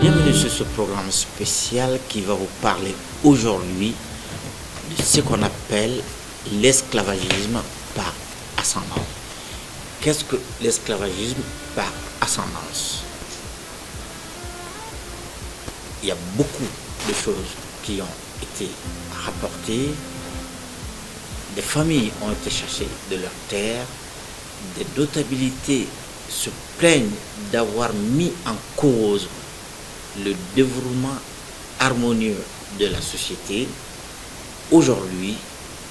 Bienvenue sur ce programme spécial qui va vous parler aujourd'hui de ce qu'on appelle l'esclavagisme par ascendance. Qu'est-ce que l'esclavagisme par ascendance? Il y a beaucoup de choses qui ont été rapportées. Des familles ont été chassées de leurs terres. Des notabilités se plaignent d'avoir mis en cause le développement harmonieux de la société. Aujourd'hui,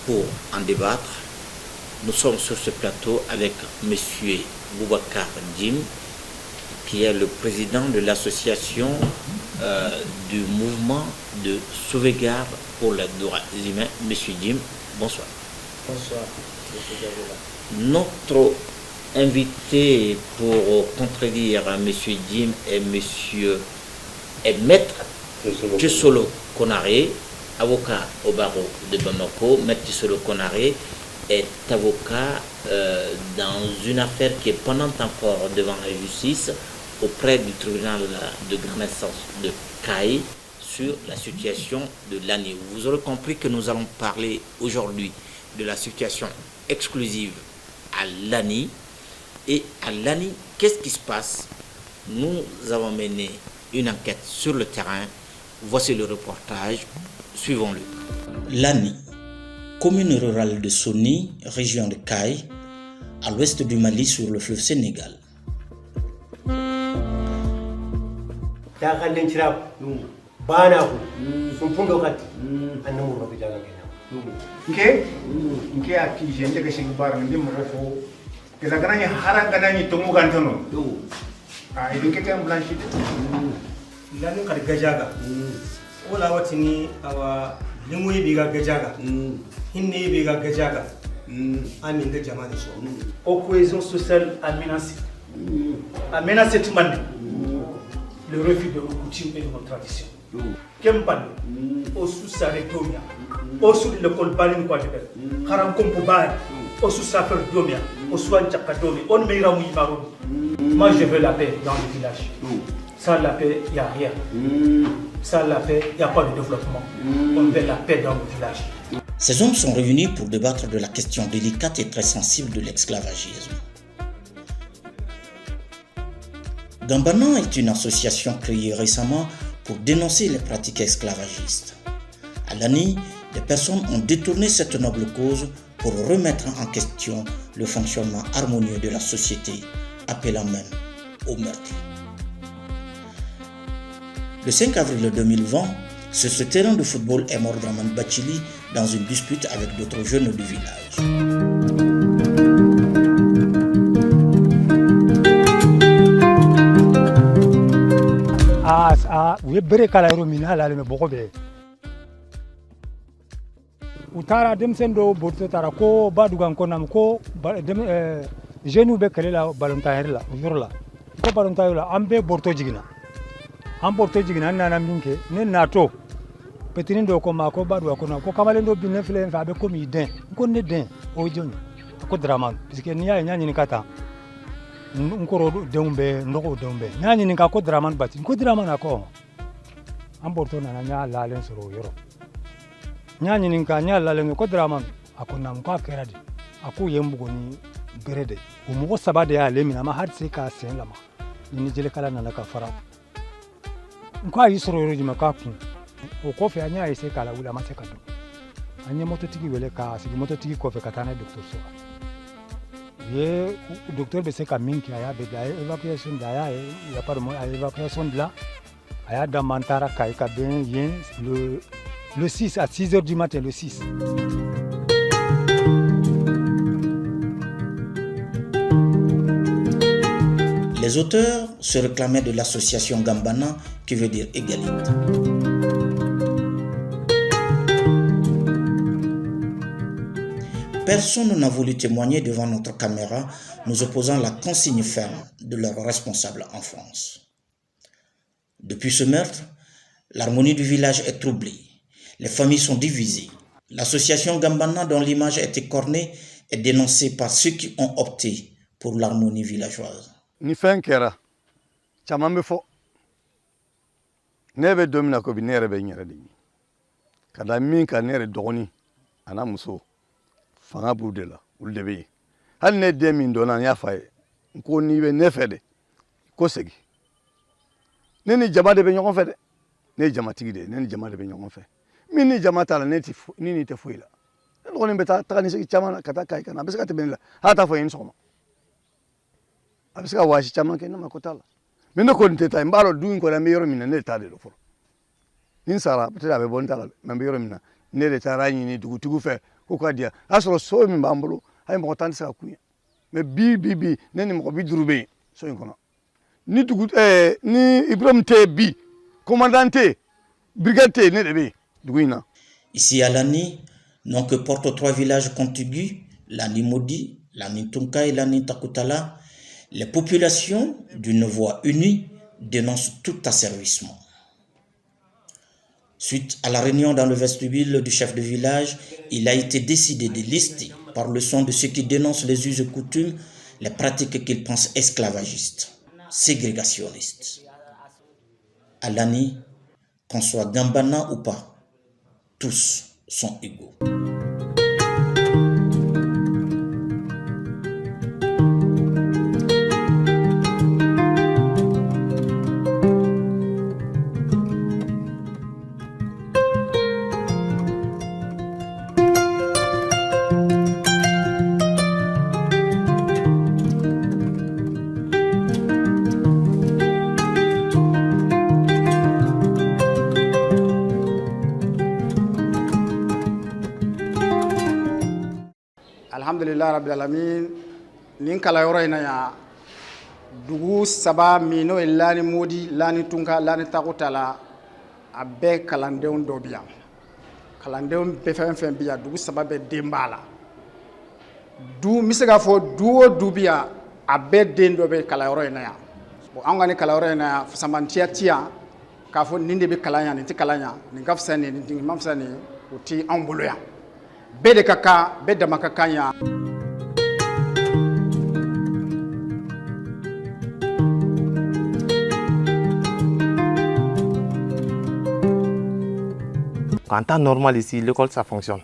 pour en débattre, nous sommes sur ce plateau avec M. Boubacar Jim, qui est le président de l'association du mouvement de sauvegarde pour les droits humains. M. Jim, bonsoir. Bonsoir, M. Gavela. Notre invité pour contredire M. Jim est maître Tchesolo Konaré, avocat au barreau de Bamako. Maître Tchesolo Konaré est avocat dans une affaire qui est pendante encore devant la justice auprès du tribunal de grande instance de Caille sur la situation de l'année. Vous aurez compris que nous allons parler aujourd'hui de la situation exclusive à l'ANI. Et à l'ANI, qu'est-ce qui se passe? Nous avons mené une enquête sur le terrain. Voici le reportage, suivons-le. L'ANI, commune rurale de Soni, région de Caille, à l'ouest du Mali sur le fleuve Sénégal. Lanu kar gajaga wala watini awa limoyi biga gajaga hinne biga gajaga amin ga jamani so o cohésion sociale a menacé tout le monde, le refus de nos coutumes et de nos traditions. Kempan o sous sa retomia o sous l'école balin quoi de bel haram kompo ba o sous sa faire domia o sous un chakadomi on meira mu imaro. Moi je veux la paix dans le village. Sans la paix, il n'y a rien. Sans la paix, il n'y a pas de développement. On veut la paix dans le village. Ces hommes sont revenus pour débattre de la question délicate et très sensible de l'esclavagisme. Gambana est une association créée récemment pour dénoncer les pratiques esclavagistes. À l'ANI, des personnes ont détourné cette noble cause pour remettre en question le fonctionnement harmonieux de la société, appelant même au meurtre. Le 5 avril 2020, sur ce terrain de football est mort Draman Bachili dans une dispute avec d'autres jeunes du village. Utara demsendo borto tara ko badugan konam ko jenu be kelela balontaire la ko balontaire la ambe borto jigina an borto jigina nana minke ne nato petini do ko ma ko badu ko na ko kamale ndo binne fle fa be ko mi den ko ne den o joni ko draman puisque ni ya nyani ni kata nkoro dembe ndoko dembe nyani ni ka ko draman bati ko draman ako an borto nana nya lalen soro yoro nyani ni ka nya lalen ko draman ako nam ko akerade ako yembugo ni berede o mo sabade ya lemina ma har se ka sen lama ni jele kala nana ka fara kwa yisoro yoro jima kapu o kofi anya ise kala ula mateka do anya moto tigi wele ka sigi moto tigi kofi katana docteur so ye docteur be se ka minki aya be da evacuation da ya par mo evacuation de là aya da mantara kai ka ben yen le 6 à 6h du matin le 6. Les auteurs se réclamaient de l'association Gambana, qui veut dire égalité. Personne n'a voulu témoigner devant notre caméra, nous opposant la consigne ferme de leurs responsables en France. Depuis ce meurtre, l'harmonie du village est troublée. Les familles sont divisées. L'association Gambana, dont l'image a été cornée, est dénoncée par ceux qui ont opté pour l'harmonie villageoise. Ni fen kɛra caman bɛ fɔ ne be domina ko bi ne yɛrɛ bɛ n yɛrɛ de ɲi ka da min ka ne yɛrɛ dɔgɔnin a n'a muso fanga b'u de la olu de bɛ yen hali ne den min dɔnna n y'a fɔ a ye n ko n'i bɛ ne fɛ de ko segin ne ni jama de bɛ ɲɔgɔn fɛ dɛ ne ye jamatigi de ye ne ni jama de bɛ ɲɔgɔn fɛ min ni jama t'a la ne ni tɛ foyi la ne dɔgɔnin bɛ taga ni segin caman na ka taa kayi ka na a bɛ se ka tɛmɛ ne la hali t'a fɔ n ye ni sɔgɔma a bɛ se ka waasi caman kɛ ne ma ko t'a la mais ne kɔni tɛ taa n b'a dɔn du in kɔni an bɛ yɔrɔ min na ne de ta de don fɔlɔ ni n sara peut-être a bɛ bɔ n ta la mais an bɛ yɔrɔ min na ne de taara ɲini dugutigiw fɛ k'u ka diyan a y'a sɔrɔ so min b'an bolo hali mɔgɔ tan tɛ se ka kun ye mais bi ne ni mɔgɔ 50 bɛ yen so in kɔnɔ ni Ibrahim tɛ yen bi commandant tɛ yen brigade tɛ yen ne de bɛ yen dugu in na. Ici à Lani, donc porte 3 villages contigus, Lani Modi, Lani Tunka et Lani Takutala, les populations d'une voix unie dénoncent tout asservissement. Suite à la réunion dans le vestibule du chef de village, il a été décidé de lister par le son de ceux qui dénoncent les us et coutumes, les pratiques qu'ils pensent esclavagistes, ségrégationnistes. À Lani, qu'on soit Gambana ou pas, tous sont égaux. Alhamdulillah rabbil alamin nin kala yɔrɔ in na yan dugu saba min n'o ye Lani Modi, Lani Tunka, Lani Takutala a bɛɛ kalandenw dɔ bi yan kalandenw bɛɛ fɛn fɛn bi yan dugu saba bɛɛ den b'a la du n bɛ se k'a fɔ du o du bi yan a bɛɛ den dɔ bɛ kalanyɔrɔ in na yan bon an ka nin kalanyɔrɔ in na yan fasamantiya ti yan k'a fɔ nin de bɛ kalan yan nin tɛ kalan yan nin ka fisa nin nin ma fisa nin o ti anw bolo yan bɛɛ de ka kan bɛɛ dama ka kan yan. En temps normal ici, l'école ça fonctionne.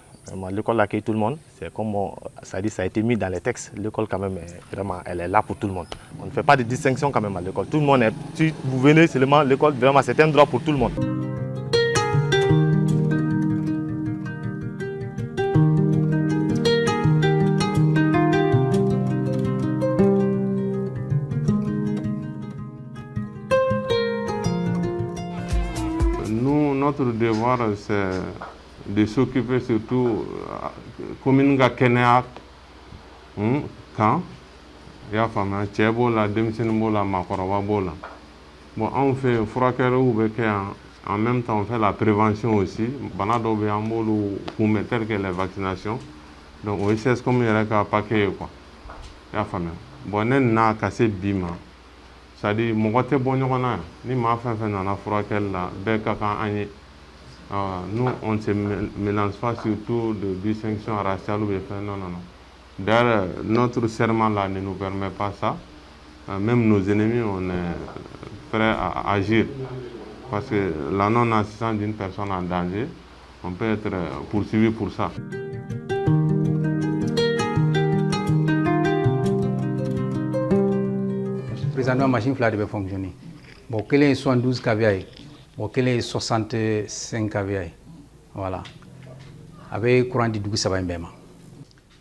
L'école accueille tout le monde. C'est comme ça a été mis dans les textes. L'école quand même, vraiment, elle est là pour tout le monde. On ne fait pas de distinction quand même à l'école. Tout le monde est, si vous venez seulement, l'école, vraiment, c'est un droit pour tout le monde. Notre devoir, c'est de s'occuper surtout commune ga kɛnɛya kan i y'a faamuya cɛ b'o la denmisɛnnin b'o la maakɔrɔba b'o la bon anw fɛ furakɛliw bɛ kɛ yan en même temps on fait la prévention aussi bana dɔw bɛ an b'olu kunbɛn tel que les vaccinations donc o ye CSCOM yɛrɛ ka paquet ye quoi i y'a faamuya bon ne nana ka se bi ma c'est-à-dire mɔgɔ tɛ bɔ ɲɔgɔn na yan ni maa fɛn fɛn nana furakɛli la bɛɛ ka kan an ye. Nous, on ne se mélange pas surtout de distinction raciale ou de fait, non. D'ailleurs, notre serment là ne nous permet pas ça. Même nos ennemis, on est prêt à agir. Parce que la non-assistance d'une personne en danger, on peut être poursuivi pour ça. Présentement, la machine flat devait fonctionner. Bon, quel est 72 kVA? Bon, quel est 65 kVA? Voilà. Avec courant du Dougou, ça va bien.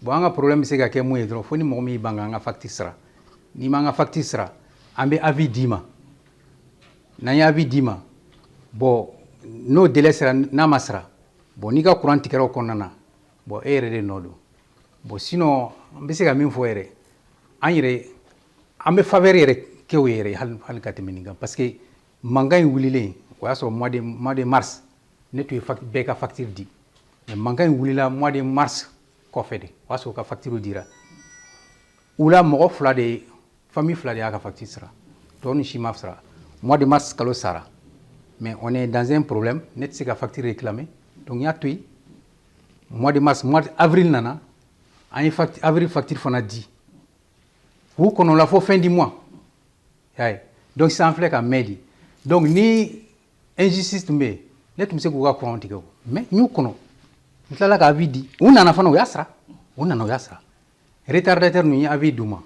Bon, un problème, c'est que moi, il faut que je fasse une facture. Ni ma facture sera, on a avis d'ima. N'a avis d'ima. Bon, nos délais sera namasra. Bon, ni ka courant tikero konana. Bon, de nodo. Bon, sinon, on peut se faire même fois. On me faveur que vous ere hal kateminiga parce que manga wulile o ya so mois de mars ne tu beka facture di mais manga wulila mois de mars ko fede o so ka facture dira ula mo fla de famille fla de ka facture sera ton chima sera mois de mars kalo sara mais on est dans un problème net c'est ka facture réclamée donc ya tuy mois de mars mois d'avril nana en facture avril facture fana di ou qu'on la faut fin du mois. Donc c'est un flèche à midi. Donc ni injustice tun bɛ yen ne tun bɛ se k'u ka courant tigɛ o mais n y'u kɔnɔ n tilala ka avis di u nana fana u y'a sara u nana u y'a sara retardateur ninnu ye avis d'u ma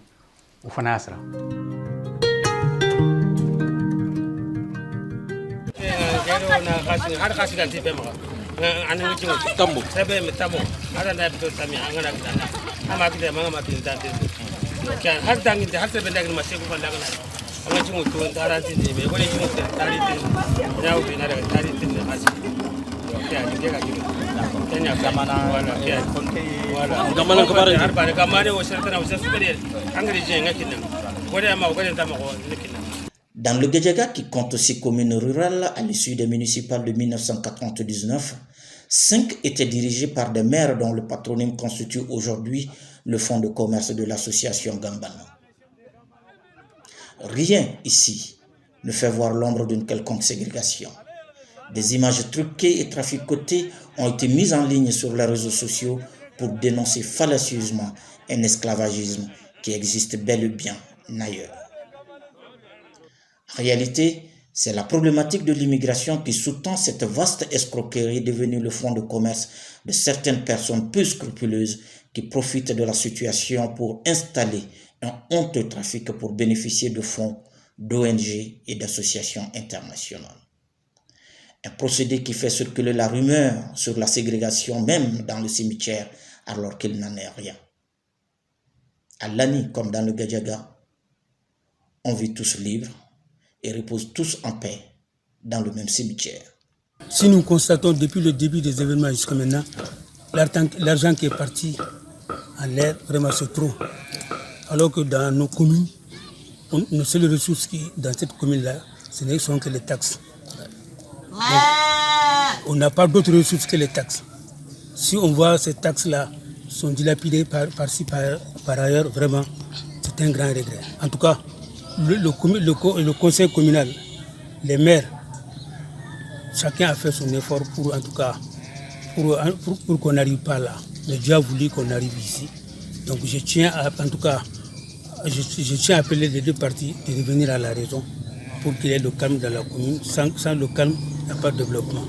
u fana y'a sara. tambo sebe me tamo ada na bito tami angana bidana ama kide manga matin tante kan har dangi har sebe dangi ma segu fanda ngana anga jimu to taranti ni me woni jimu tari tin yawo bi na daga tari tin na hasi ya ni ga gidi kenya kamana wala ya wala kamana kabare har ba kamane wo sertana wo sesubere angri je ngakina wala ma wala tama ko nikina. Dans le Guédiaga, qui compte aussi communes rurales à l'issue des municipales de 1999, 5 étaient dirigés par des maires dont le patronyme constitue aujourd'hui le fonds de commerce de l'association Gambana. Rien ici ne fait voir l'ombre d'une quelconque ségrégation. Des images truquées et traficotées ont été mises en ligne sur les réseaux sociaux pour dénoncer fallacieusement un esclavagisme qui existe bel et bien ailleurs. En réalité, c'est la problématique de l'immigration qui sous-tend cette vaste escroquerie devenue le fonds de commerce de certaines personnes peu scrupuleuses qui profitent de la situation pour installer un honteux trafic pour bénéficier de fonds d'ONG et d'associations internationales. Un procédé qui fait circuler la rumeur sur la ségrégation même dans le cimetière alors qu'il n'en est rien. À Lani comme dans le Guédiaga, on vit tous libres et reposent tous en paix dans le même cimetière. Si nous constatons depuis le début des événements jusqu'à maintenant, l'argent qui est parti en l'air, vraiment c'est trop. Alors que dans nos communes, nos seules ressources dans cette commune-là, ce ne sont que les taxes. Donc, on n'a pas d'autres ressources que les taxes. Si on voit ces taxes-là sont dilapidées par-ci, par ailleurs, vraiment, c'est un grand regret. En tout cas, le conseil communal, les maires, chacun a fait son effort pour, en tout cas, pour qu'on n'arrive pas là. Mais Dieu a voulu qu'on arrive ici. Donc je tiens à appeler les deux parties de revenir à la raison pour qu'il y ait le calme dans la commune. Sans le calme, il n'y a pas de développement.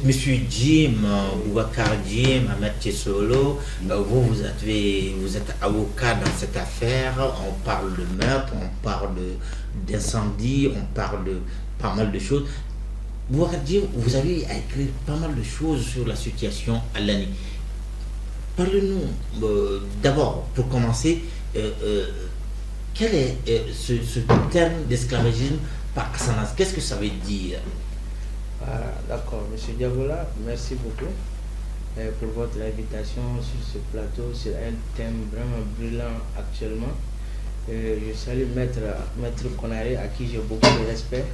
Monsieur Jim, Boubacar Jim, Ahmed Solo, vous êtes avocat dans cette affaire. On parle de meurtre, on parle d'incendie, on parle de pas mal de choses. Boubacar Jim, vous avez écrit pas mal de choses sur la situation à Lani. Parlez-nous d'abord, pour commencer, quel est ce terme d'esclavagisme par ascendance? Qu'est-ce que ça veut dire? D'accord, Monsieur Diabola, merci beaucoup pour votre invitation sur ce plateau. C'est un thème vraiment brillant actuellement. Je salue Maître Konaré, à qui j'ai beaucoup de respect.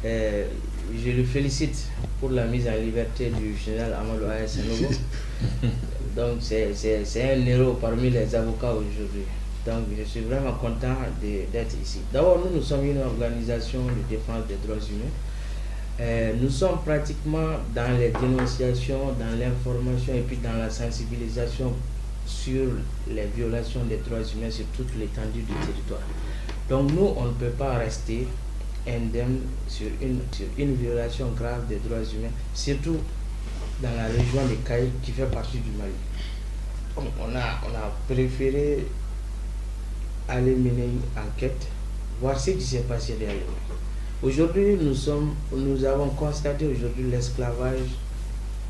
Je le félicite pour la mise en liberté du général Amadou Aya Sanogo. Donc c'est un héros parmi les avocats aujourd'hui. Donc je suis vraiment content d'être ici. D'abord, nous sommes une organisation de défense des droits humains. Nous sommes pratiquement dans les dénonciations, dans l'information et puis dans la sensibilisation sur les violations des droits humains sur toute l'étendue du territoire. Donc nous, on ne peut pas rester indemne sur une violation grave des droits humains, surtout dans la région de Kaï qui fait partie du Mali. On a préféré aller mener une enquête, voir ce qui s'est passé derrière. Aujourd'hui, nous avons constaté aujourd'hui l'esclavage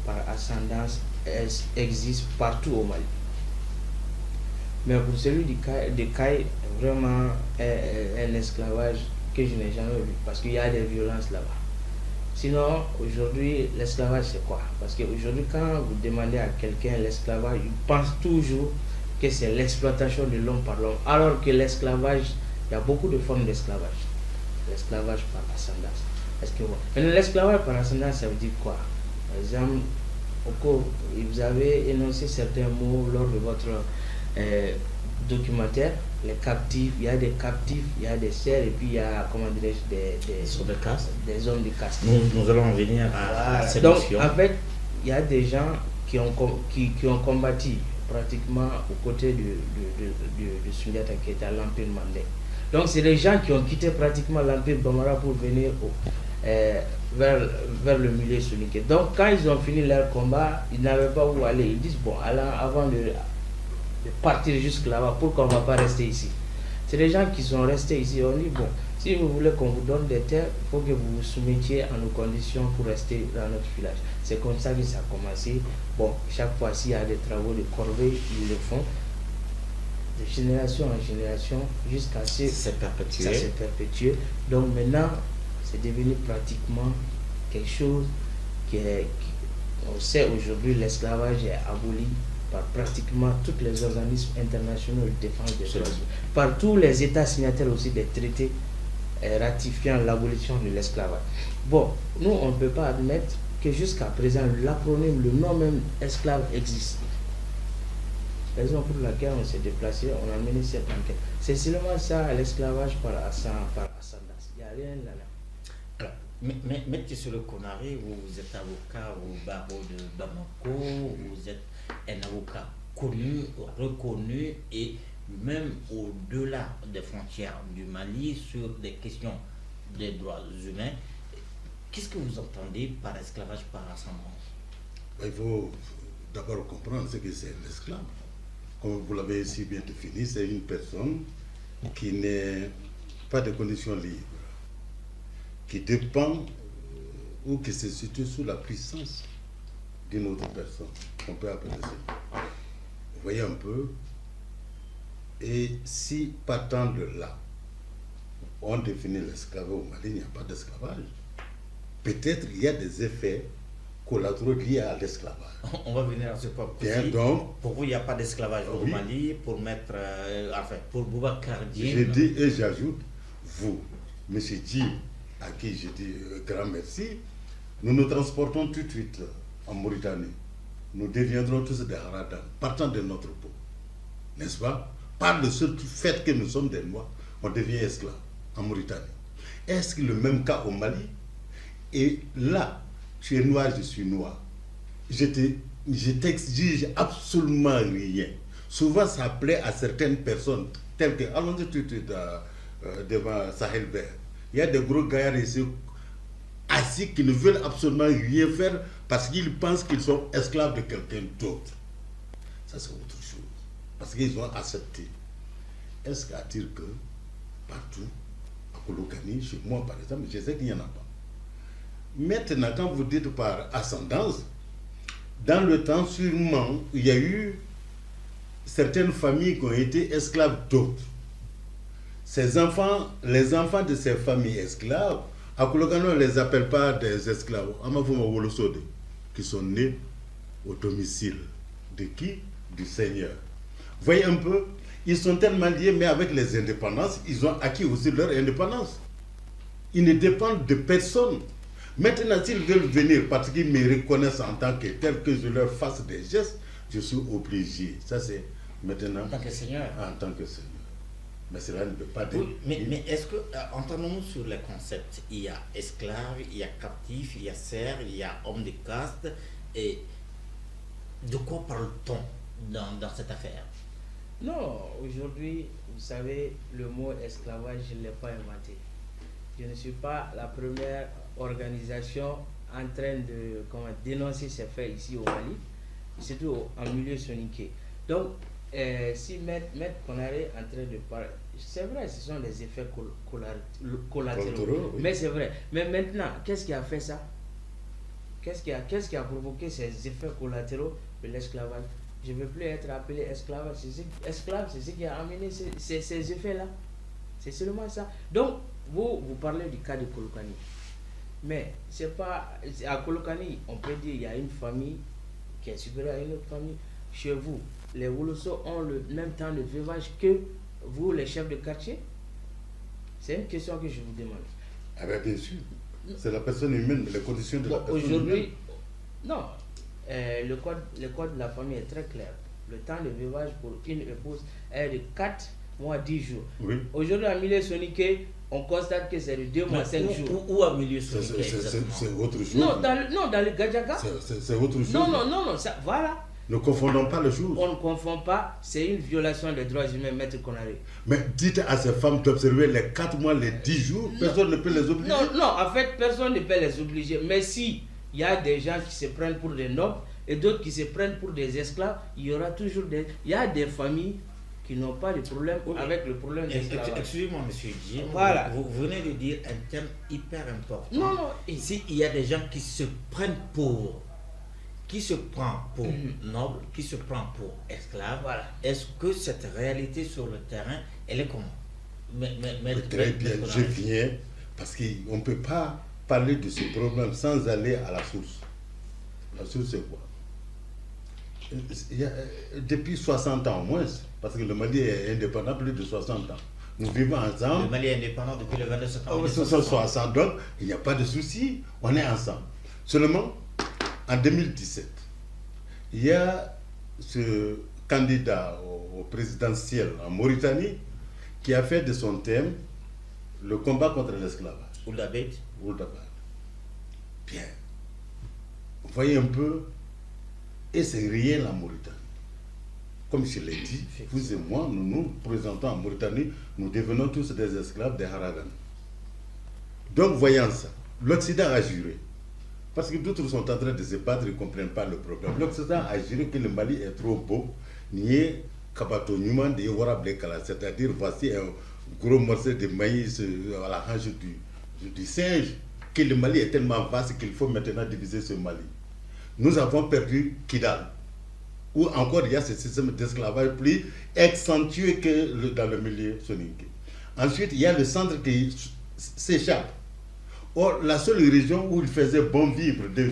par ascendance existe partout au Mali. Mais pour celui de Kaï, vraiment un esclavage que je n'ai jamais vu parce qu'il y a des violences là-bas. Sinon, aujourd'hui, l'esclavage c'est quoi? Parce qu'aujourd'hui, quand vous demandez à quelqu'un l'esclavage, il pense toujours que c'est l'exploitation de l'homme par l'homme, alors que l'esclavage, il y a beaucoup de formes d'esclavage. L'esclavage par ascendance. Est-ce que maintenant, l'esclavage par ascendance, ça veut dire quoi? Par exemple, au cours, vous avez énoncé certains mots lors de votre documentaire. Les captifs, il y a des captifs, il y a des serfs, et puis il y a, comment dirais-je, des hommes de caste. Nous allons en venir à cette Donc, notion. en fait, il y a des gens qui ont combattu pratiquement aux côtés de Sundiata Keita, l'Empire Mandé. Donc, c'est des gens qui ont quitté pratiquement l'Empire Bambara pour venir vers le milieu soninké. Donc, quand ils ont fini leur combat, ils n'avaient pas où aller. Ils disent, bon, avant de partir jusque là-bas, pourquoi on ne va pas rester ici? C'est des gens qui sont restés ici. On dit, bon, si vous voulez qu'on vous donne des terres, il faut que vous vous soumettiez à nos conditions pour rester dans notre village. C'est comme ça que ça a commencé. Bon, chaque fois, s'il y a des travaux de corvée, ils le font. De génération en génération, jusqu'à ce que ça s'est perpétué. Donc maintenant, c'est devenu pratiquement quelque chose on sait aujourd'hui, l'esclavage est aboli par pratiquement tous les organismes internationaux de défense des droits humains, par tous les États signataires aussi des traités ratifiant l'abolition de l'esclavage. Bon, nous, on ne peut pas admettre que jusqu'à présent, l'acronyme, le nom même esclave existe. Raison pour laquelle on s'est déplacé, on a mené cette enquête. C'est seulement ça, l'esclavage par ascendance. Il n'y a rien là. Alors, Maître Solo Konaré, vous êtes avocat au barreau de Bamako, vous êtes un avocat connu, reconnu et même au-delà des frontières du Mali sur des questions des droits humains. Qu'est-ce que vous entendez par esclavage par ascendance? Il faut d'abord comprendre ce que c'est l'esclave. Comme vous l'avez si bien défini, c'est une personne qui n'est pas de conditions libres, qui dépend ou qui se situe sous la puissance d'une autre personne. On peut appeler ça. Vous voyez un peu. Et si partant de là, on définit l'esclavage au Mali, il n'y a pas d'esclavage. Peut-être il y a des effets collatéraux liés à l'esclavage. On va venir à ce point précis. Bien, donc, pour vous, il n'y a pas d'esclavage au Mali, pour mettre, pour Boubacar Dieng. Je dis et j'ajoute, vous, M. Dji, à qui je dis grand merci, nous nous transportons tout de suite en Mauritanie. Nous deviendrons tous des Haradans, partant de notre peau. N'est-ce pas? Par le seul fait que nous sommes des Noirs, on devient esclaves en Mauritanie. Est-ce que le même cas au Mali? Et là, tu es noir, je suis noir. Je t'exige absolument rien. Souvent, ça plaît à certaines personnes, telles que, allons-y tout de suite devant Sahel Vert. Il y a des gros gaillards ici, assis, qui ne veulent absolument rien faire parce qu'ils pensent qu'ils sont esclaves de quelqu'un d'autre. Ça, c'est autre chose. Parce qu'ils ont accepté. Est-ce qu'à dire que partout, à Kolokani, chez moi par exemple, je sais qu'il n'y en a pas. Maintenant, quand vous dites par ascendance, dans le temps, sûrement, il y a eu certaines familles qui ont été esclaves d'autres. Ces enfants, les enfants de ces familles esclaves, à Kolokani, on ne les appelle pas des esclaves, qui sont nés au domicile de qui? Du Seigneur. Vous voyez un peu, ils sont tellement liés, mais avec les indépendances, ils ont acquis aussi leur indépendance. Ils ne dépendent de personne. Maintenant, s'ils veulent venir parce qu'ils me reconnaissent en tant que tel, que je leur fasse des gestes, je suis obligé. Ça, c'est maintenant. En tant que Seigneur. En tant que Seigneur. Mais cela ne peut pas dire. Oui, mais est-ce que, entendons-nous sur les concepts? Il y a esclave, il y a captif, il y a serf, il y a homme de caste. Et de quoi parle-t-on dans cette affaire? Non, aujourd'hui, vous savez, le mot esclavage, je ne l'ai pas inventé. Je ne suis pas la première organisation en train de dénoncer ces faits ici au Mali, surtout en milieu soninké. Donc, si Maître Konaré est en train de parler, c'est vrai, ce sont des effets collatéraux, mais c'est vrai. Mais maintenant, qu'est-ce qui a fait ça? Qu'est-ce qui a provoqué ces effets collatéraux de l'esclavage? Je ne veux plus être appelé esclave. Esclave, c'est ce qui a amené ces effets-là. C'est seulement ça. Donc, vous parlez du cas de Kolokani. Mais c'est pas. À Kolokani, on peut dire qu'il y a une famille qui est supérieure à une autre famille. chez vous, les Woloso ont le même temps de veuvage que vous, les chefs de quartier? C'est une question que je vous demande. Ah ben bien sûr. C'est la personne humaine, les conditions de la personne humaine. Aujourd'hui, non. Le code de la famille est très clair. Le temps de veuvage pour une épouse est de 4 mois 10 jours. Oui. Aujourd'hui, à milieu sonique, on constate que c'est de 2 mois 5 jours. Où à milieu sonique? C'est autre chose. Non, dans le Gadjaga. C'est autre chose. Non, ça, voilà. Ne confondons pas les choses. On ne confond pas, c'est une violation des droits humains, Maître Konaré. Mais dites à ces femmes d'observer les 4 mois, les 10 jours, personne ne peut les obliger. Non, en fait, personne ne peut les obliger. Mais si il y a des gens qui se prennent pour des nobles et d'autres qui se prennent pour des esclaves, il y aura toujours il y a des familles qui n'ont pas de problème avec le problème des esclaves. Excusez-moi, monsieur Jim, voilà. Vous venez de dire un terme hyper important. Non. Ici, il y a des gens qui se prennent pour... Qui se prend pour noble, qui se prend pour esclave, voilà. Est-ce que cette réalité sur le terrain, elle est comment? Très bien, je viens, parce qu'on ne peut pas parler de ce problème sans aller à la source. La source, c'est quoi? Depuis 60 ans au moins, parce que le Mali est indépendant plus de 60 ans. Nous vivons ensemble. Le Mali est indépendant depuis le 22 septembre. 60, donc il n'y a pas de souci, on est ensemble. Seulement, en 2017, il y a ce candidat au présidentiel en Mauritanie qui a fait de son thème le combat contre l'esclavage. Ould-Abed. Bien. Vous voyez un peu, et c'est réel en Mauritanie. Comme je l'ai dit, vous et moi, nous nous présentons en Mauritanie, nous devenons tous des esclaves des Haragan. Donc, voyant ça, l'Occident a juré. Parce que d'autres sont en train de se battre, ils ne comprennent pas le problème. L'Occident a juré que le Mali est trop beau, nié Kabato Nyuman de Yawara Blekala, c'est-à-dire voici un gros morceau de maïs à la hanche du singe, que le Mali est tellement vaste qu'il faut maintenant diviser ce Mali. Nous avons perdu Kidal, où encore il y a ce système d'esclavage plus accentué que dans le milieu soninké. Ensuite, il y a le centre qui s'échappe. Or, la seule région où il faisait bon vivre de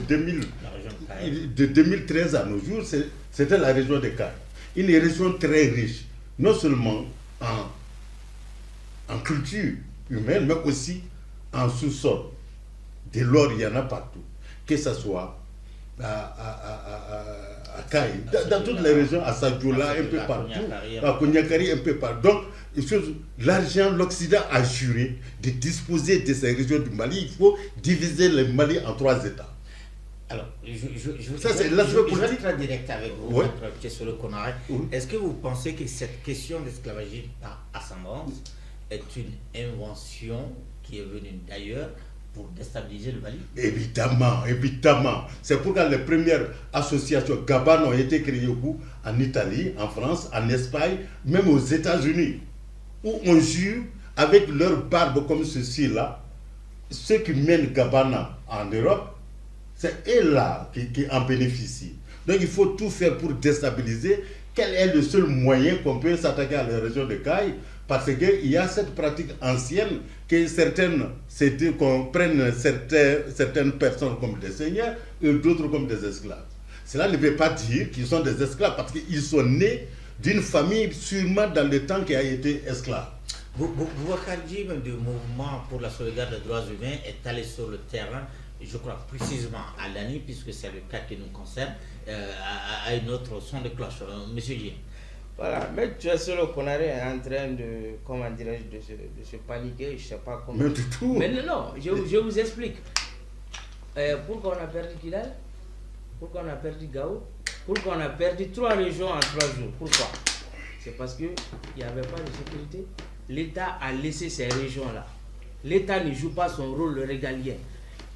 2013 à nos jours, c'était la région de Kar. Une région très riche, non seulement en culture humaine, mais aussi en sous-sol. De l'or, il y en a partout. Que ce soit à Kaï, dans toutes les régions, à Sadjoula, un peu partout, à Konyakari, un peu partout. Donc, l'argent, l'Occident a juré de disposer de ces régions du Mali. Il faut diviser le Mali en 3 États. Alors, je vais être très direct avec vous, sur le Konaré. Est-ce que vous pensez que cette question d'esclavagisme par ascendance est une invention qui est venue d'ailleurs pour déstabiliser le Mali? Évidemment. C'est pourquoi les premières associations Gabane ont été créées en Italie, en France, en Espagne, même aux États-Unis, où on jure avec leur barbe comme ceci-là, ceux qui mènent Gabana en Europe, c'est eux-là qui en bénéficient. Donc il faut tout faire pour déstabiliser. Quel est le seul moyen qu'on peut s'attaquer à la région de Caille? Parce qu'il y a cette pratique ancienne que qu'on prenne certaines personnes comme des seigneurs et d'autres comme des esclaves. Cela ne veut pas dire qu'ils sont des esclaves parce qu'ils sont nés d'une famille sûrement dans le temps qui a été esclave. Boubacar Jim du mouvement pour la sauvegarde des droits humains est allé sur le terrain, je crois précisément à l'année, puisque c'est le cas qui nous concerne, à une autre son de cloche. Monsieur Jim. Voilà, mais tu es sur le Konaré est en train de, comment dirais-je, de se paniquer, je ne sais pas comment. Mais du tout. Mais non, je vous explique. Pourquoi on a perdu Kidal? Pourquoi on a perdu Gao? Pourquoi on a perdu 3 régions en 3 jours? Pourquoi? C'est parce qu'il n'y avait pas de sécurité. L'État a laissé ces régions-là. L'État ne joue pas son rôle régalien.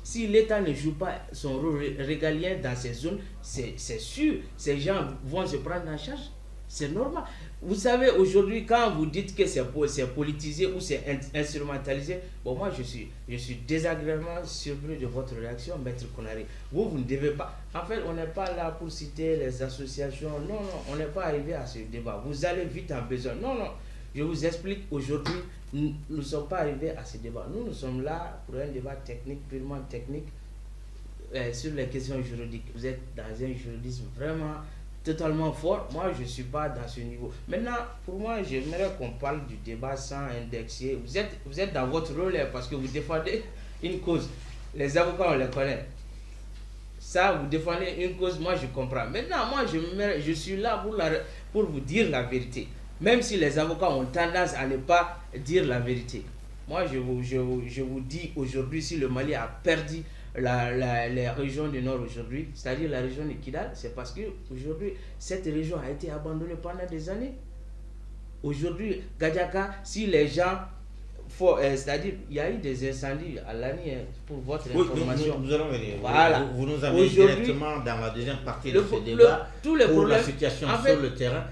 Si l'État ne joue pas son rôle régalien dans ces zones, c'est sûr, ces gens vont se prendre en charge. C'est normal. Vous savez, aujourd'hui, quand vous dites que c'est politisé ou c'est instrumentalisé, bon, moi, je suis désagréablement surpris de votre réaction, Maître Konaré. Vous ne devez pas... En fait, on n'est pas là pour citer les associations. Non, on n'est pas arrivé à ce débat. Vous allez vite en besoin. Non, je vous explique, aujourd'hui, nous ne sommes pas arrivés à ce débat. Nous sommes là pour un débat technique, purement technique, sur les questions juridiques. Vous êtes dans un juridisme vraiment totalement fort. Moi, je ne suis pas dans ce niveau. Maintenant, pour moi, j'aimerais qu'on parle du débat sans indexer. Vous êtes dans votre rôle parce que vous défendez une cause. Les avocats, on les connaît. Ça, vous défendez une cause, moi, je comprends. Maintenant, moi, je suis là pour vous dire la vérité. Même si les avocats ont tendance à ne pas dire la vérité. Moi, je vous dis aujourd'hui, si le Mali a perdu les régions du Nord aujourd'hui, c'est-à-dire la région de Kidal, c'est parce que aujourd'hui cette région a été abandonnée pendant des années. Aujourd'hui, Gadjaka, si les gens c'est-à-dire, il y a eu des incendies à l'année, pour votre information. Nous allons venir. Voilà. Vous nous amenez directement dans la deuxième partie de ce débat tous les pour problèmes, la situation sur le terrain.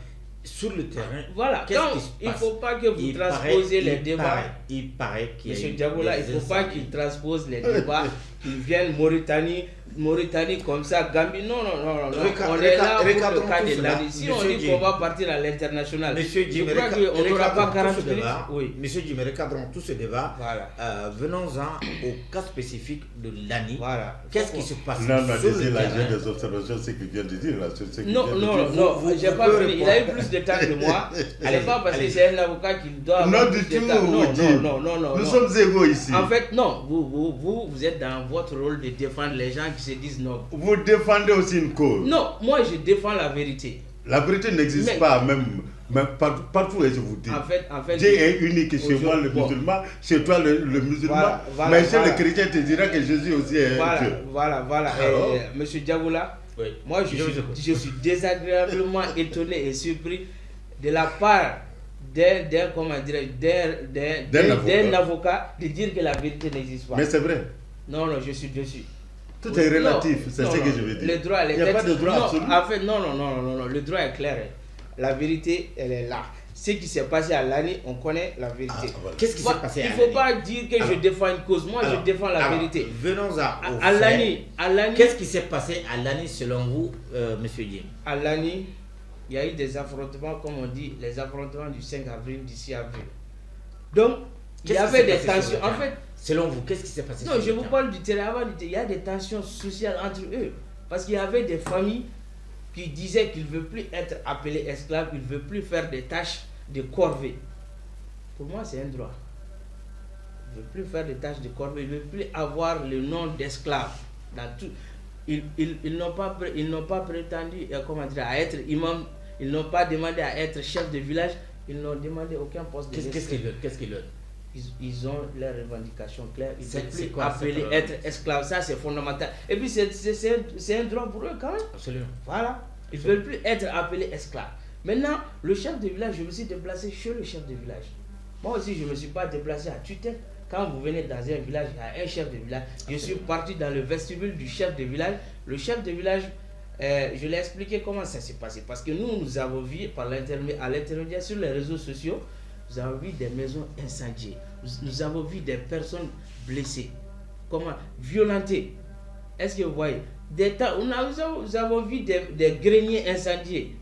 Sur le terrain, voilà. Qu'est-ce qui se passe? Il ne faut pas que vous transposez les débats. Il paraît qu'il y a Monsieur Diabola, il ne faut pas qu'il transpose les débats, qu'il vienne Mauritanie comme ça, Gambie. Non. On est là pour le cas de l'année. Si on dit qu'on va partir à l'international, je crois qu'on n'aura pas 40 minutes. Oui. Monsieur Jimé, recadrons tout ce débat. Voilà. Venons-en au cas spécifique de l'année. Voilà. Qu'est-ce qui se passe Non, j'ai des observations, c'est qu'il vient de dire. Non, j'ai pas fini. Il a eu plus de temps que moi. C'est pas parce que c'est un avocat qu'il doit avoir plus de temps. Non. Nous sommes égaux ici. En fait, non. Vous êtes dans votre rôle de défendre les gens qui se disent non. Vous défendez aussi une cause. Non, moi je défends la vérité. La vérité n'existe pas, même partout, et je vous dis. En fait, Dieu est unique, chez moi le musulman, chez toi le musulman, mais chez le chrétien te dira que Jésus aussi est Dieu. Voilà. Monsieur Diaboula, moi je suis désagréablement étonné et surpris de la part d'un avocat de dire que la vérité n'existe pas. Mais c'est vrai. Non, je suis dessus. Tout est relatif, c'est ce que je veux dire. Le droit, il n'y a pas de droit absolu. En fait, non, le droit est clair. La vérité, elle est là. Ce qui s'est passé à l'année, on connaît la vérité. Voilà. Qu'est-ce qui s'est passé à l'année? Il ne faut pas dire que je défends une cause. Moi, je défends la vérité. Venons à l'année. Qu'est-ce qui s'est passé à l'année selon vous, monsieur Jim? À l'année, il y a eu des affrontements, comme on dit, les affrontements du 5 avril, du 6 avril. Donc, il y avait des tensions. En fait, selon vous, qu'est-ce qui s'est passé? Non, je vous parle du terrain. Il y a des tensions sociales entre eux. Parce qu'il y avait des familles qui disaient qu'ils ne veulent plus être appelés esclaves, ils ne veulent plus faire des tâches de corvée. Pour moi, c'est un droit. Ils ne veulent plus faire des tâches de corvée, ils ne veulent plus avoir le nom d'esclave. Ils n'ont pas prétendu à être imam, ils n'ont pas demandé à être chef de village, ils n'ont demandé aucun poste de Qu'est-ce qu'ils veulent? Ils ont leurs revendications claires. Ils ne veulent plus appeler être esclave. Ça, c'est fondamental. Et puis, c'est un droit pour eux quand même. Absolument. Voilà. Ils ne veulent plus être appelés esclaves. Maintenant, le chef de village, je me suis déplacé chez le chef de village. Moi aussi, je ne me suis pas déplacé à tutelle. Quand vous venez dans un village, il y a un chef de village. Je suis parti dans le vestibule du chef de village. Le chef de village, je l'ai expliqué comment ça s'est passé. Parce que nous avons vu à l'intermédiaire sur les réseaux sociaux, nous avons vu des maisons incendiées. Nous avons vu des personnes blessées. Comment? Violentées. Est-ce que vous voyez? Nous avons vu des greniers incendiés.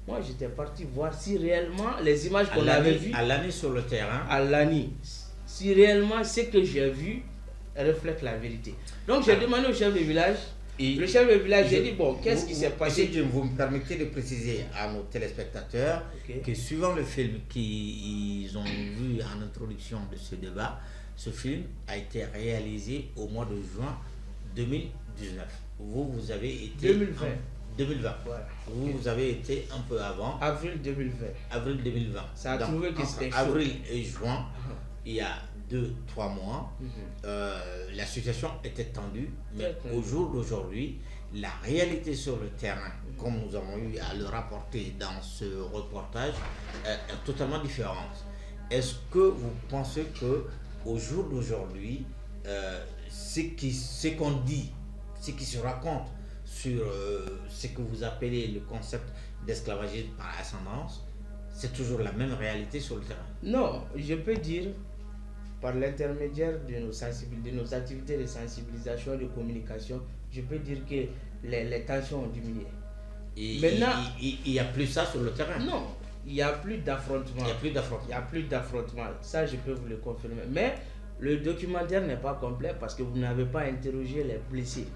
Moi, j'étais parti voir si réellement les images qu'on avait vues. À l'année sur le terrain. À l'année. Si réellement ce que j'ai vu reflète la vérité. Donc, j'ai demandé au chef de village. Le chef de village, j'ai dit, bon, qu'est-ce qui s'est passé? Monsieur Jim, vous me permettez de préciser à nos téléspectateurs que suivant le film qu'ils ont vu en introduction de ce débat, ce film a été réalisé au mois de juin 2019. Vous avez été... 2020. Voilà. Vous avez été un peu avant. Avril 2020. Avril 2020. Ça a trouvé que c'était chaud. Avril et juin, il y a 2-3 mois, la situation était tendue, mais au jour d'aujourd'hui, la réalité sur le terrain, comme nous avons eu à le rapporter dans ce reportage, est totalement différente. Est-ce que vous pensez que au jour d'aujourd'hui, ce qu'on dit, ce qui se raconte sur ce que vous appelez le concept d'esclavagisme par ascendance, c'est toujours la même réalité sur le terrain? Non, je peux dire, par l'intermédiaire de nos activités de sensibilisation, de communication, je peux dire que les tensions ont diminué. Et maintenant, il n'y a plus ça sur le terrain? Non, il n'y a plus d'affrontement. Il n'y a plus d'affrontement. Ça, je peux vous le confirmer. Mais le documentaire n'est pas complet parce que vous n'avez pas interrogé les blessés.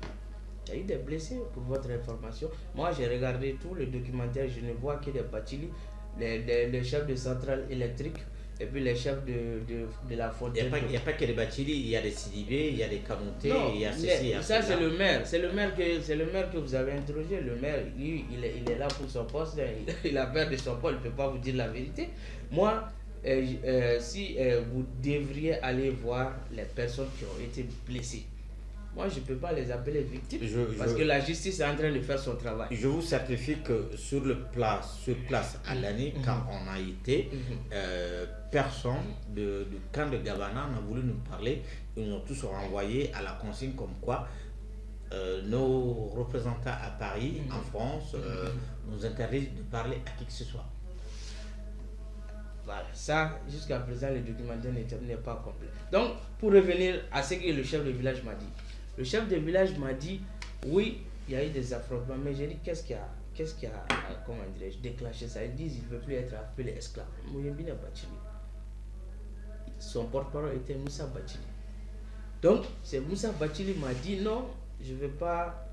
Il y a eu des blessés, pour votre information. Moi, j'ai regardé tous les documentaires, je ne vois que des Bathily, les chefs de centrale électrique, et puis les chefs de la fontaine. Il n'y a pas que des Bathily, il y a des Sidibé, il y a des Kamonté, il y a ceci, il y a ça, cela. c'est le maire que vous avez interrogé. Le maire, lui, il est là pour son poste, il a peur de son poste, il ne peut pas vous dire la vérité. Moi, si vous devriez aller voir les personnes qui ont été blessées, moi, je ne peux pas les appeler victimes parce que la justice est en train de faire son travail. Je vous certifie que sur place à l'année, quand on a été, personne du camp de Gabana n'a voulu nous parler. Ils nous ont tous renvoyés à la consigne comme quoi nos représentants à Paris, en France, nous interdisent de parler à qui que ce soit. Voilà, ça, jusqu'à présent, le documentaire n'est pas complet. Donc, pour revenir à ce que le chef de village m'a dit. Le chef de village m'a dit, oui, il y a eu des affrontements, mais j'ai dit, qu'est-ce qui a comment dirais-je, déclenché ça? Ils disent, il ne veut plus être appelé esclave. Mouyembine Bathily. Son porte-parole était Moussa Bathily. Donc, c'est Moussa Bathily m'a dit, non, je ne veux pas,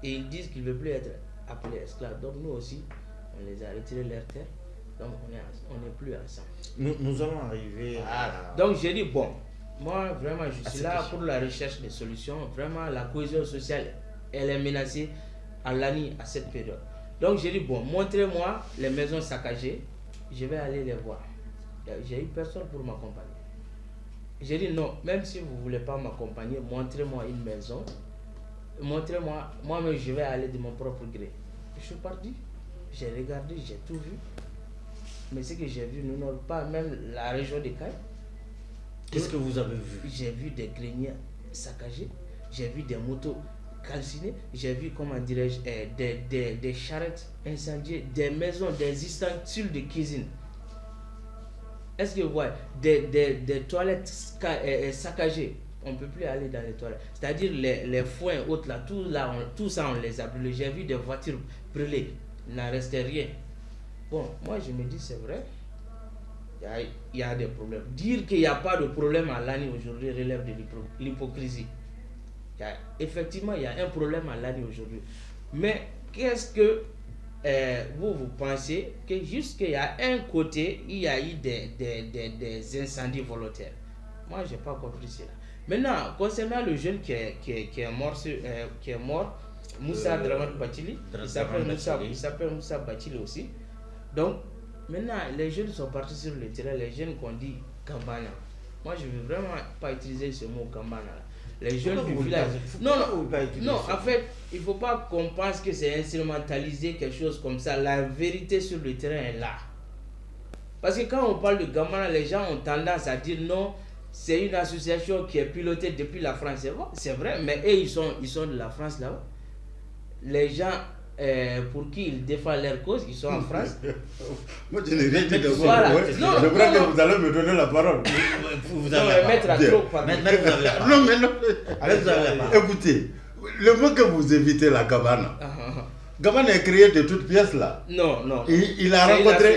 et ils disent qu'il ne veut plus être appelé esclave. Donc, nous aussi, on les a retirés leur terre. Donc, on n'est plus ensemble. Nous allons arriver à... Donc, j'ai dit, bon, moi, vraiment, je suis là pour la recherche des solutions. Vraiment, la cohésion sociale, elle est menacée à l'année, à cette période. Donc, j'ai dit, bon, montrez-moi les maisons saccagées. Je vais aller les voir. J'ai eu personne pour m'accompagner. J'ai dit, non, même si vous ne voulez pas m'accompagner, montrez-moi une maison. Montrez-moi, moi-même, je vais aller de mon propre gré. Je suis parti. J'ai regardé, j'ai tout vu. Mais ce que j'ai vu, nous n'avons pas même la région de Caille. Qu'est-ce que vous avez vu? J'ai vu des greniers saccagés, j'ai vu des motos calcinées, j'ai vu, comment dirais-je, des charrettes incendiées, des maisons, des ustensiles de cuisine. Est-ce que vous voyez des toilettes saccagées? On ne peut plus aller dans les toilettes. C'est-à-dire les foins autres là, tout ça on les a brûlés. J'ai vu des voitures brûlées, il n'en restait rien. Bon, moi je me dis c'est vrai. Il y a des problèmes. Dire qu'il n'y a pas de problème à l'année aujourd'hui relève de l'hypocrisie. Effectivement, il y a un problème à l'année aujourd'hui. Mais qu'est-ce que vous pensez que jusqu'il y a un côté, il y a eu des incendies volontaires? Moi, je n'ai pas compris cela. Maintenant, concernant le jeune qui est mort, Moussa Draman Bathily, il s'appelle Moussa Bathily aussi. Donc, maintenant, les jeunes sont partis sur le terrain, les jeunes qu'on dit Gambana. Moi, je ne veux vraiment pas utiliser ce mot Gambana. Les jeunes du village. Non, en fait, il ne faut pas qu'on pense que c'est instrumentaliser quelque chose comme ça. La vérité sur le terrain est là. Parce que quand on parle de Gambana, les gens ont tendance à dire non, c'est une association qui est pilotée depuis la France. C'est vrai, mais eux, ils sont de la France là-bas. Les gens pour qui ils défendent leur cause, ils sont en France. Moi, je n'ai rien dit de voilà. Je crois que vous allez me donner la parole. Vous avez mettre à trop parler. Non, mais non. Écoutez, le mot que vous évitez, la Gabana. Gabana est créé de toutes pièces là. Non. Il a rencontré.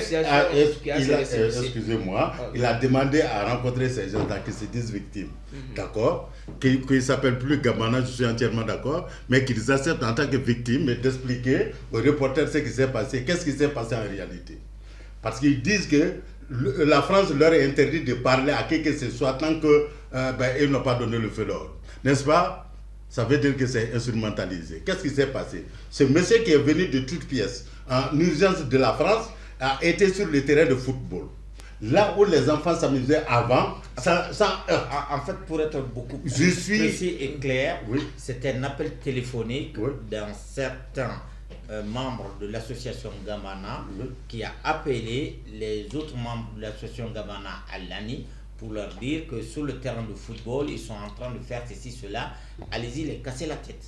Excusez-moi. Il a demandé à rencontrer ces gens-là qui se disent victimes. D'accord? Qu'ils ne s'appellent plus Gabana, je suis entièrement d'accord. Mais qu'ils acceptent en tant que victimes et d'expliquer aux reporters ce qui s'est passé. Qu'est-ce qui s'est passé en réalité? Parce qu'ils disent que la France leur est interdit de parler à qui que ce soit tant qu'ils n'ont pas donné le feu d'ordre. N'est-ce pas? Ça veut dire que c'est instrumentalisé. Qu'est-ce qui s'est passé? Ce monsieur qui est venu de toutes pièces, en urgence de la France, a été sur le terrain de football. Là où les enfants s'amusaient avant, en fait, pour être beaucoup plus précis et clair, c'était un appel téléphonique d'un certain membre de l'association Gambana qui a appelé les autres membres de l'association Gambana à l'ANI pour leur dire que sur le terrain de football, ils sont en train de faire ceci, cela. Allez-y, les casser la tête.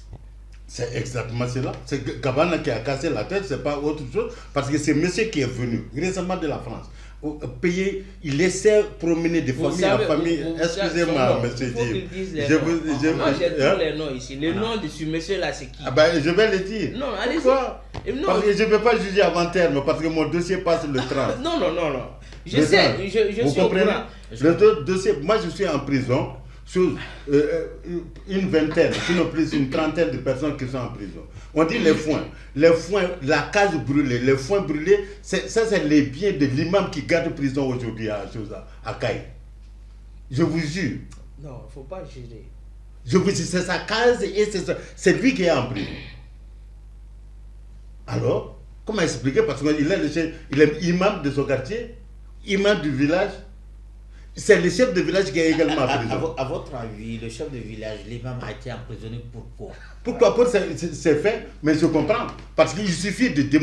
C'est exactement cela. C'est Gabana qui a cassé la tête, c'est pas autre chose. Parce que c'est monsieur qui est venu récemment de la France. Payer, il laissait promener de famille en famille. Excusez-moi, monsieur Dim. Moi, j'ai tous les noms ici. Le nom de ce monsieur-là, c'est qui? Je vais le dire. Non, allez-y. Parce que je ne peux pas juger avant terme, parce que mon dossier passe le 30. Non. Je sais, je suis au courant. Le dossier, moi je suis en prison sur une vingtaine, sinon plus une trentaine de personnes qui sont en prison. On dit les foins, la case brûlée, les foins brûlés, ça c'est les biens de l'imam qui garde prison aujourd'hui à Kaye. Je vous jure. Non, il ne faut pas jurer. Je vous dis, c'est sa case et c'est lui qui est en prison. Alors, comment expliquer? Parce qu'il est imam de son quartier, imam du village. C'est le chef de village qui est également en prison. À votre avis, le chef de village, l'imam a été emprisonné pourquoi? Pourquoi? Pour ces faits, mais je comprends. Parce qu'il suffit de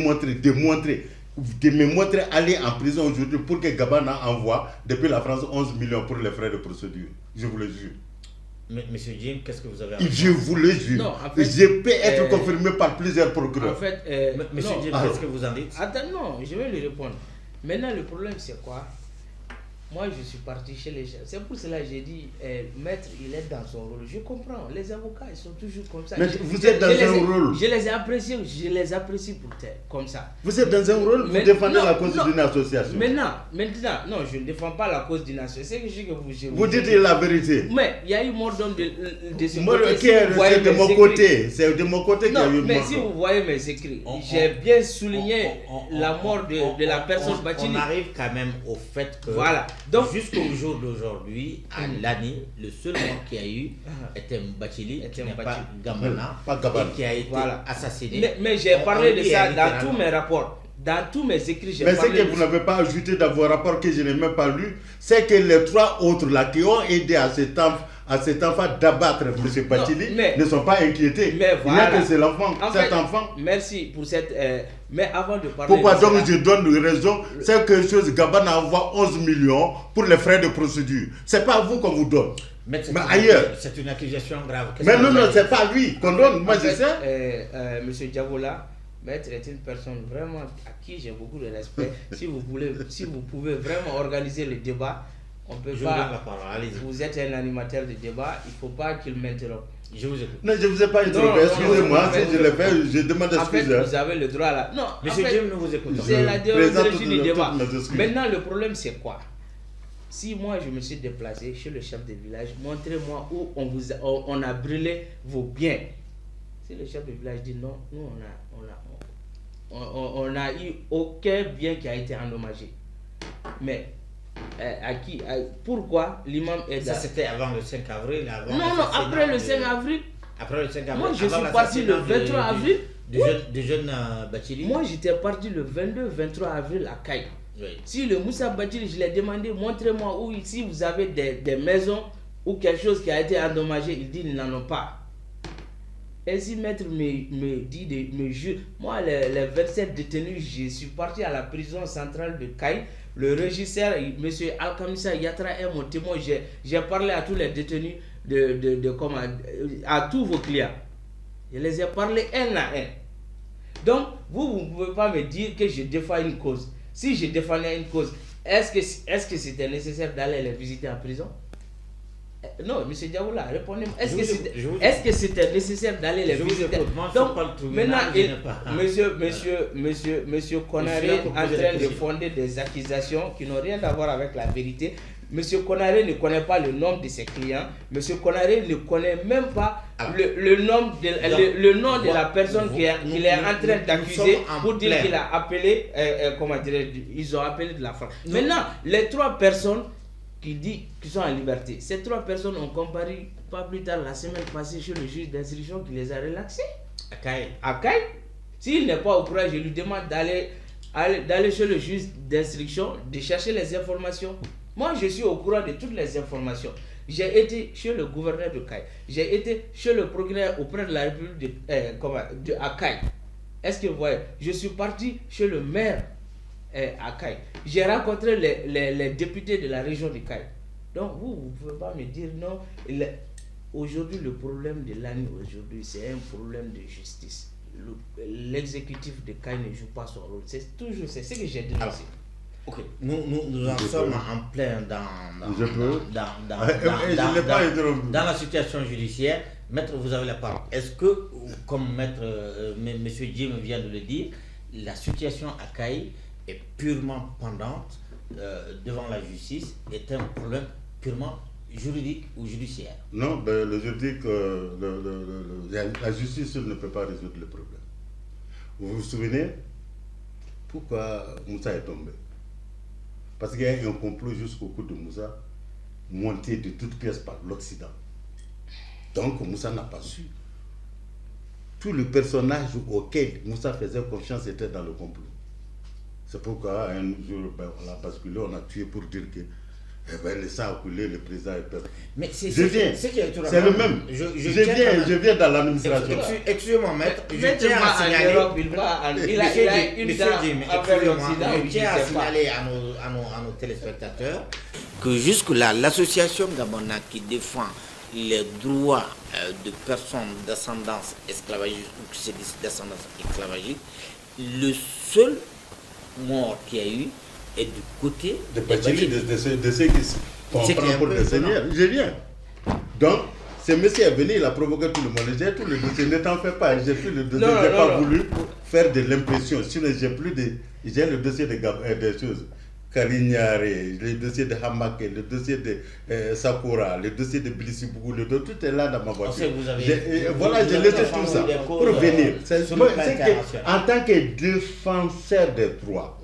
me montrer aller en prison aujourd'hui pour que Gabana envoie depuis la France 11 millions pour les frais de procédure. Je vous le jure. Monsieur Jim, qu'est-ce que vous avez à Je vous le jure. Non, en fait, je peux être confirmé par plusieurs procureurs. En fait, Monsieur Jim, qu'est-ce que vous en dites? Attends, non, je vais lui répondre. Maintenant, le problème, c'est quoi? Moi, je suis parti chez les gens. C'est pour cela que j'ai dit, maître, il est dans son rôle. Je comprends. Les avocats, ils sont toujours comme ça. Mais vous êtes dans un rôle. Je les apprécie pour comme ça. Vous êtes dans un rôle, vous défendez la cause d'une association. Maintenant, non, je ne défends pas la cause d'une association. C'est que vous dites la vérité. Mais il y a eu mort d'homme de ce côté. C'est de mon côté. C'est de mon côté qu'il y a eu mort. Mais si vous voyez mes écrits, j'ai bien souligné la mort de la personne Bachili. On arrive quand même au fait que... Voilà. Donc, jusqu'au jour d'aujourd'hui, à l'année, le seul mort qu'il y a eu était Bachili, qui n'est pas Gabana, et qui a été assassiné. Mais j'ai parlé de ça dans tous mes rapports. Dans tous mes écrits, j'ai parlé. Mais ce que vous n'avez pas ajouté dans vos rapports que je n'ai même pas lu, c'est que les 3 autres là qui ont aidé à cet enfant d'abattre M. Bachili ne sont pas inquiétés. Mais voilà. Il n'y a que c'est l'enfant, cet enfant. Merci pour cette... mais avant de parler... Pourquoi donc je donne raison? C'est quelque chose, Gabana envoie 11 millions pour les frais de procédure. C'est pas vous qu'on vous donne. Mais ailleurs. C'est une accusation grave. Mais non, c'est pas lui qu'on donne. Moi, je sais. Monsieur Diabola, maître est une personne vraiment à qui j'ai beaucoup de respect. Si vous pouvez vraiment organiser le débat, on peut pas. Vous êtes un animateur de débat, il ne faut pas qu'il m'interrompe. Je vous écoute. Non, je ne vous ai pas interrompu. Excusez-moi, si je l'ai fait, je demande excuse. En fait, vous avez le droit là. Non, Monsieur Jim, nous vous écoutons. C'est la déontologie du débat. Maintenant, le problème, c'est quoi? Si moi je me suis déplacé chez le chef de village, montrez-moi où on a brûlé vos biens. Si le chef de village dit non, nous on a eu aucun bien qui a été endommagé. Mais à qui? Pourquoi l'imam est Ça c'était avant le 5 avril. Non, après le 5 avril. Après le 5 avril. Moi je suis parti le 23 avril. De jeunes Bachili. Moi j'étais parti le 22-23 avril à Kaye. Oui. Si le Moussa Bachili, je l'ai demandé, montrez-moi où ici vous avez des maisons ou quelque chose qui a été endommagé. Il dit ils n'en ont pas. Et si maître me dit, me jure, moi les 27 détenus, je suis parti à la prison centrale de Kaye. Le régisseur, M. Alkamissa Yatra est mon témoin. J'ai parlé à tous les détenus, à tous vos clients. Je les ai parlé un à un. Donc, vous ne pouvez pas me dire que je défends une cause. Si je défendais une cause, est-ce que c'était nécessaire d'aller les visiter en prison? Non, M. Diaboula, répondez-moi. Est-ce que c'était nécessaire d'aller les visiter? Donc, maintenant, monsieur Konaré est en train de fonder des accusations qui n'ont rien à voir avec la vérité. Monsieur Konaré ne connaît pas le nom de ses clients. Monsieur Konaré ne connaît même pas le nom de la personne qu'il est en train d'accuser pour dire qu'il a appelé, ils ont appelé de la France. Maintenant, les 3 personnes qui sont en liberté, ces 3 personnes ont comparu pas plus tard la semaine passée chez le juge d'instruction qui les a relaxés. À Kaye. S'il n'est pas au courant, je lui demande d'aller chez le juge d'instruction, de chercher les informations. Moi, je suis au courant de toutes les informations. J'ai été chez le gouverneur de Kaye. J'ai été chez le procureur auprès de la République à Kaye. Est-ce que vous voyez? Je suis parti chez le maire à Kaye. J'ai rencontré les députés de la région de Kaye. Donc, vous ne pouvez pas me dire non. Aujourd'hui, le problème de l'année aujourd'hui, c'est un problème de justice. L'exécutif de Kaye ne joue pas son rôle. C'est ce que j'ai dénoncé. Ok, nous en sommes en plein dans la situation judiciaire. Maître, vous avez la parole. Est-ce que, comme Maître M. Jim vient de le dire, la situation à Kaye est purement pendante devant la justice, est un problème purement juridique ou judiciaire? Non, ben, le juridique, la justice ne peut pas résoudre le problème. Vous vous souvenez pourquoi Moussa est tombé? Parce qu'il y a eu un complot jusqu'au cou de Moussa, monté de toutes pièces par l'Occident. Donc Moussa n'a pas su. Tout le personnage auquel Moussa faisait confiance était dans le complot. C'est pourquoi un jour, ben, on l'a basculé, on a tué pour dire que le sang a coulé, le président est perdu. Mais c'est c'est le même. Je viens dans l'administration. Excusez-moi, maître. Je tiens à signaler à nos téléspectateurs que jusque-là, l'association Gabona qui défend les droits de personnes d'ascendance esclavagiste ou qui se disent d'ascendance esclavagiste, le seul mort qu'il y a eu est du côté de ceux qui se comprennent pour des seigneurs. Je viens. Donc, ce monsieur est venu, il a provoqué tout le monde. J'ai tout le dossier, ne t'en fais pas. J'ai plus le dossier, je n'ai pas voulu faire de l'impression. Sinon, j'ai le dossier des choses. Karignare, le dossier de Hamake, le dossier de Sakura, le dossier de Bilisibou, tout est là dans ma voiture. Voilà, j'ai laissé tout ça pour venir. En tant que défenseur des droits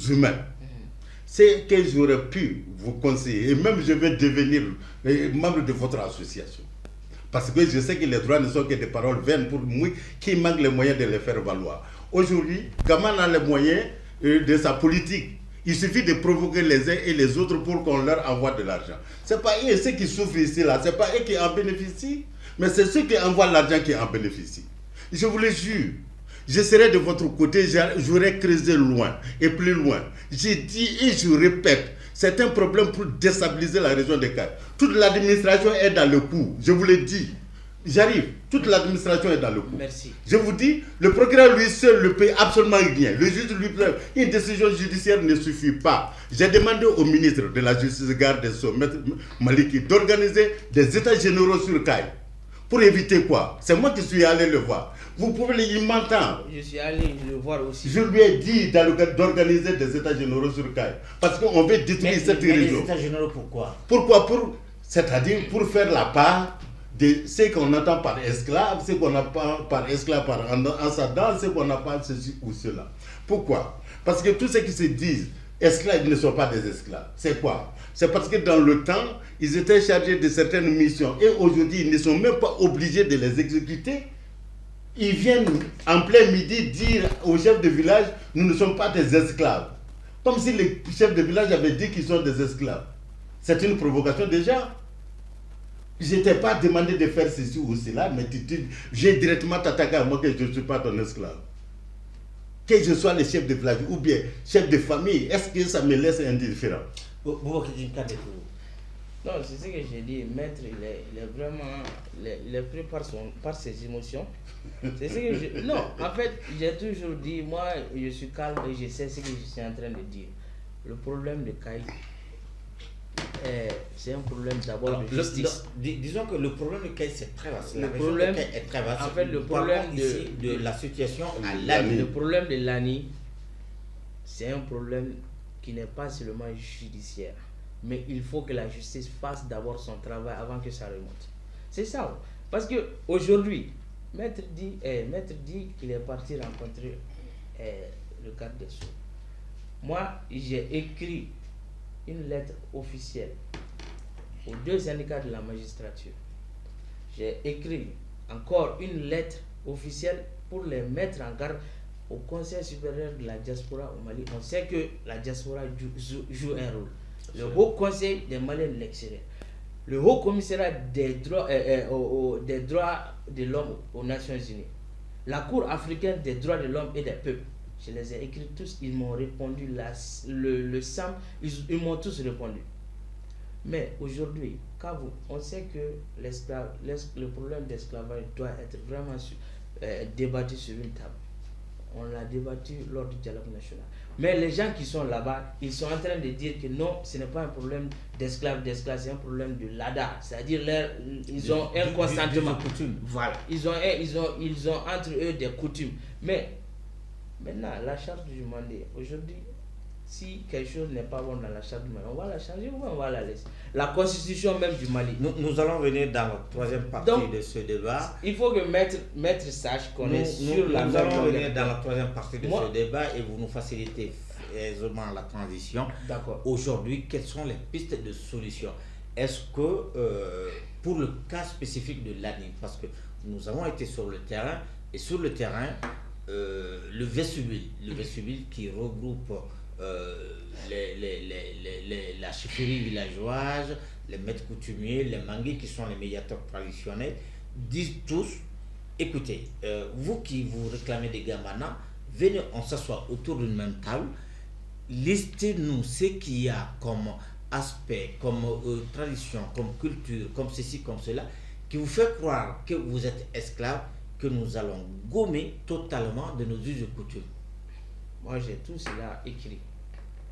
humains, c'est que j'aurais pu vous conseiller, et même je vais devenir membre de votre association. Parce que je sais que les droits ne sont que des paroles vaines pour moi qui manquent les moyens de les faire valoir. Aujourd'hui, Gaman a les moyens de sa politique. Il suffit de provoquer les uns et les autres pour qu'on leur envoie de l'argent. Ce n'est pas eux ceux qui souffrent ici, là. Ce n'est pas eux qui en bénéficient, mais c'est ceux qui envoient l'argent qui en bénéficient. Je vous le jure, je serai de votre côté, j'aurai creusé loin et plus loin. J'ai dit et je répète, c'est un problème pour déstabiliser la région de Caille. Toute l'administration est dans le coup, je vous le dis. J'arrive, toute l'administration est dans le coup. Merci. Je vous dis, le procureur lui seul ne paye absolument rien. Le juge lui paye. Une décision judiciaire ne suffit pas. J'ai demandé au ministre de la Justice, garde des Sceaux, M. Maliki, d'organiser des états généraux sur Caille. Pour éviter quoi? C'est moi qui suis allé le voir. Vous pouvez il m'entend. Je suis allé le voir aussi. Je lui ai dit d'organiser des états généraux sur Caille. Parce qu'on veut détruire cette région. Les états généraux, pourquoi? Pourquoi? C'est-à-dire pour faire la part de ce qu'on entend par esclave, ce qu'on entend par esclave, par ascendant, ce qu'on entend par ceci ou cela. Pourquoi? Parce que tous ceux qui se disent esclaves ne sont pas des esclaves. C'est quoi? C'est parce que dans le temps, ils étaient chargés de certaines missions et aujourd'hui, ils ne sont même pas obligés de les exécuter. Ils viennent en plein midi dire aux chefs de village, nous ne sommes pas des esclaves. Comme si les chefs de village avaient dit qu'ils sont des esclaves. C'est une provocation déjà. Je ne t'ai pas demandé de faire ceci ou cela, mais j'ai directement t'attaqué à moi que je ne suis pas ton esclave. Que je sois le chef de village ou bien chef de famille, est-ce que ça me laisse indifférent? Non, c'est ce que j'ai dit. Maître, il est vraiment il est pris par ses émotions. C'est ce que non, en fait, j'ai toujours dit, moi, je suis calme et je sais ce que je suis en train de dire. Le problème de Caille, c'est un problème d'abord de justice. Disons que le problème de Caille, c'est très vaste. Le problème est très vaste. En fait, le problème de la situation à Lani. Le problème de Lani, c'est un problème qui n'est pas seulement judiciaire. Mais il faut que la justice fasse d'abord son travail avant que ça remonte. C'est ça. Parce qu'aujourd'hui, Maître dit qu'il est parti rencontrer le garde des Sceaux. Moi, j'ai écrit une lettre officielle aux deux syndicats de la magistrature. J'ai écrit encore une lettre officielle pour les mettre en garde au Conseil supérieur de la diaspora au Mali. On sait que la diaspora joue un rôle. Le Haut Conseil des Maliens de l'extérieur, le Haut Commissariat des droits de l'homme aux Nations Unies, la Cour africaine des droits de l'homme et des peuples. Je les ai écrits tous, ils m'ont répondu, le SAM, ils m'ont tous répondu. Mais aujourd'hui, on sait que le problème d'esclavage doit être vraiment débattu sur une table. On l'a débattu lors du dialogue national. Mais les gens qui sont là-bas, ils sont en train de dire que non, ce n'est pas un problème d'esclaves, c'est un problème de l'ADA. C'est-à-dire ils ont un consentement. Voilà. Ils ont entre eux des coutumes. Mais maintenant, la charte du Mandé, aujourd'hui, si quelque chose n'est pas bon dans la charte du Mali, on va la changer ou on va la laisser. La constitution même du Mali. Nous allons venir dans la troisième partie de ce débat. Il faut que maître sache qu'on est sur la même. Nous allons venir dans la troisième partie de ce débat et vous nous facilitez aisément la transition. D'accord. Aujourd'hui, quelles sont les pistes de solution? Est-ce que pour le cas spécifique de l'ANI, parce que nous avons été sur le terrain, et sur le terrain, le vestibule qui regroupe la chefferie villageoise, les maîtres coutumiers, les manguis qui sont les médiateurs traditionnels, disent tous, écoutez, vous qui vous réclamez des Gambana, venez, on s'assoit autour d'une même table, listez-nous ce qu'il y a comme aspect, comme tradition, comme culture, comme ceci, comme cela, qui vous fait croire que vous êtes esclave, que nous allons gommer totalement de nos us et coutumes. Moi, j'ai tout cela écrit.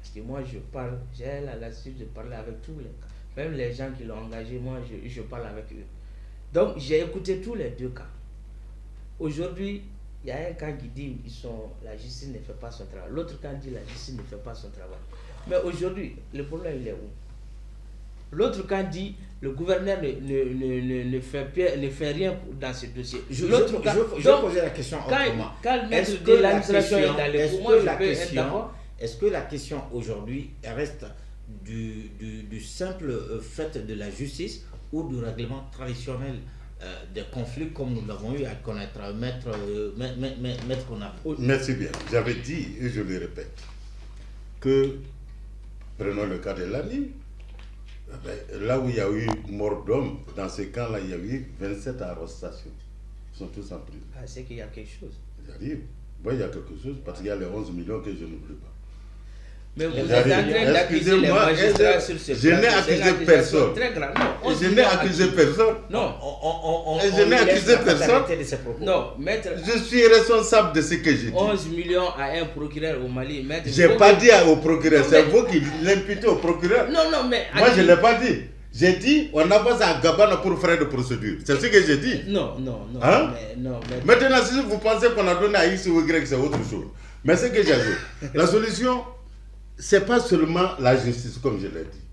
Parce que moi, je parle, j'ai la lassitude de parler avec tous les... Même les gens qui l'ont engagé, moi, je parle avec eux. Donc, j'ai écouté tous les deux cas. Aujourd'hui, il y a un camp qui dit la justice ne fait pas son travail. L'autre camp dit la justice ne fait pas son travail. Mais aujourd'hui, le problème, il est où? L'autre camp dit le gouverneur ne fait rien dans ce dossier. Je poser la question autrement. Est-ce que l'administration est dans le coup? Moi, je peux être d'accord. Est-ce que la question aujourd'hui reste du simple fait de la justice ou du règlement traditionnel des conflits comme nous l'avons eu à connaître, maître Konab? Merci bien. J'avais dit, et je le répète, que, prenons le cas de l'ANI, là où il y a eu mort d'homme, dans ces camps-là, il y a eu 27 arrestations. Ils sont tous en prison. Ah, c'est qu'il y a quelque chose. J'arrive. Oui, il y a quelque chose, parce qu'il y a les 11 millions que je n'oublie pas. Mais vous êtes en train d'accuser les magistrats sur ce Je n'ai accusé personne. Très grave. Non, je n'ai accusé personne. Non, je n'ai accusé personne. Non, maître. Je suis responsable de ce que j'ai dit. 11 millions à un procureur au Mali. Je n'ai pas dit au procureur, c'est vous qui l'imputez au procureur. Non, mais. Moi, je ne l'ai pas dit. J'ai dit, on avance à Gabana pour faire de procédure. C'est ce que j'ai dit. Non. Hein? Mais maintenant, si vous pensez qu'on a donné à X ou Y, c'est autre chose. Mais ce que j'ai dit, la solution, ce n'est pas seulement la justice, comme je l'ai dit.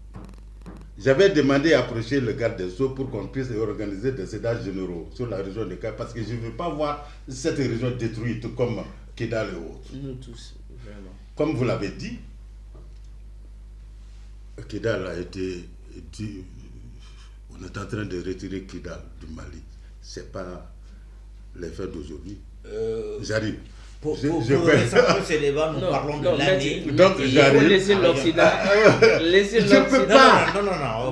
J'avais demandé à approcher le garde des Sceaux pour qu'on puisse organiser des états généraux sur la région de Kidal, parce que je ne veux pas voir cette région détruite comme Kidal et autres. Nous tous, vraiment. Comme vous l'avez dit, Kidal a été dit, on est en train de retirer Kidal du Mali. Ce n'est pas les faits d'aujourd'hui. J'arrive. Pour ce débat, nous parlons de l'année. Donc, il faut laisser l'Occident. Je ne peux pas.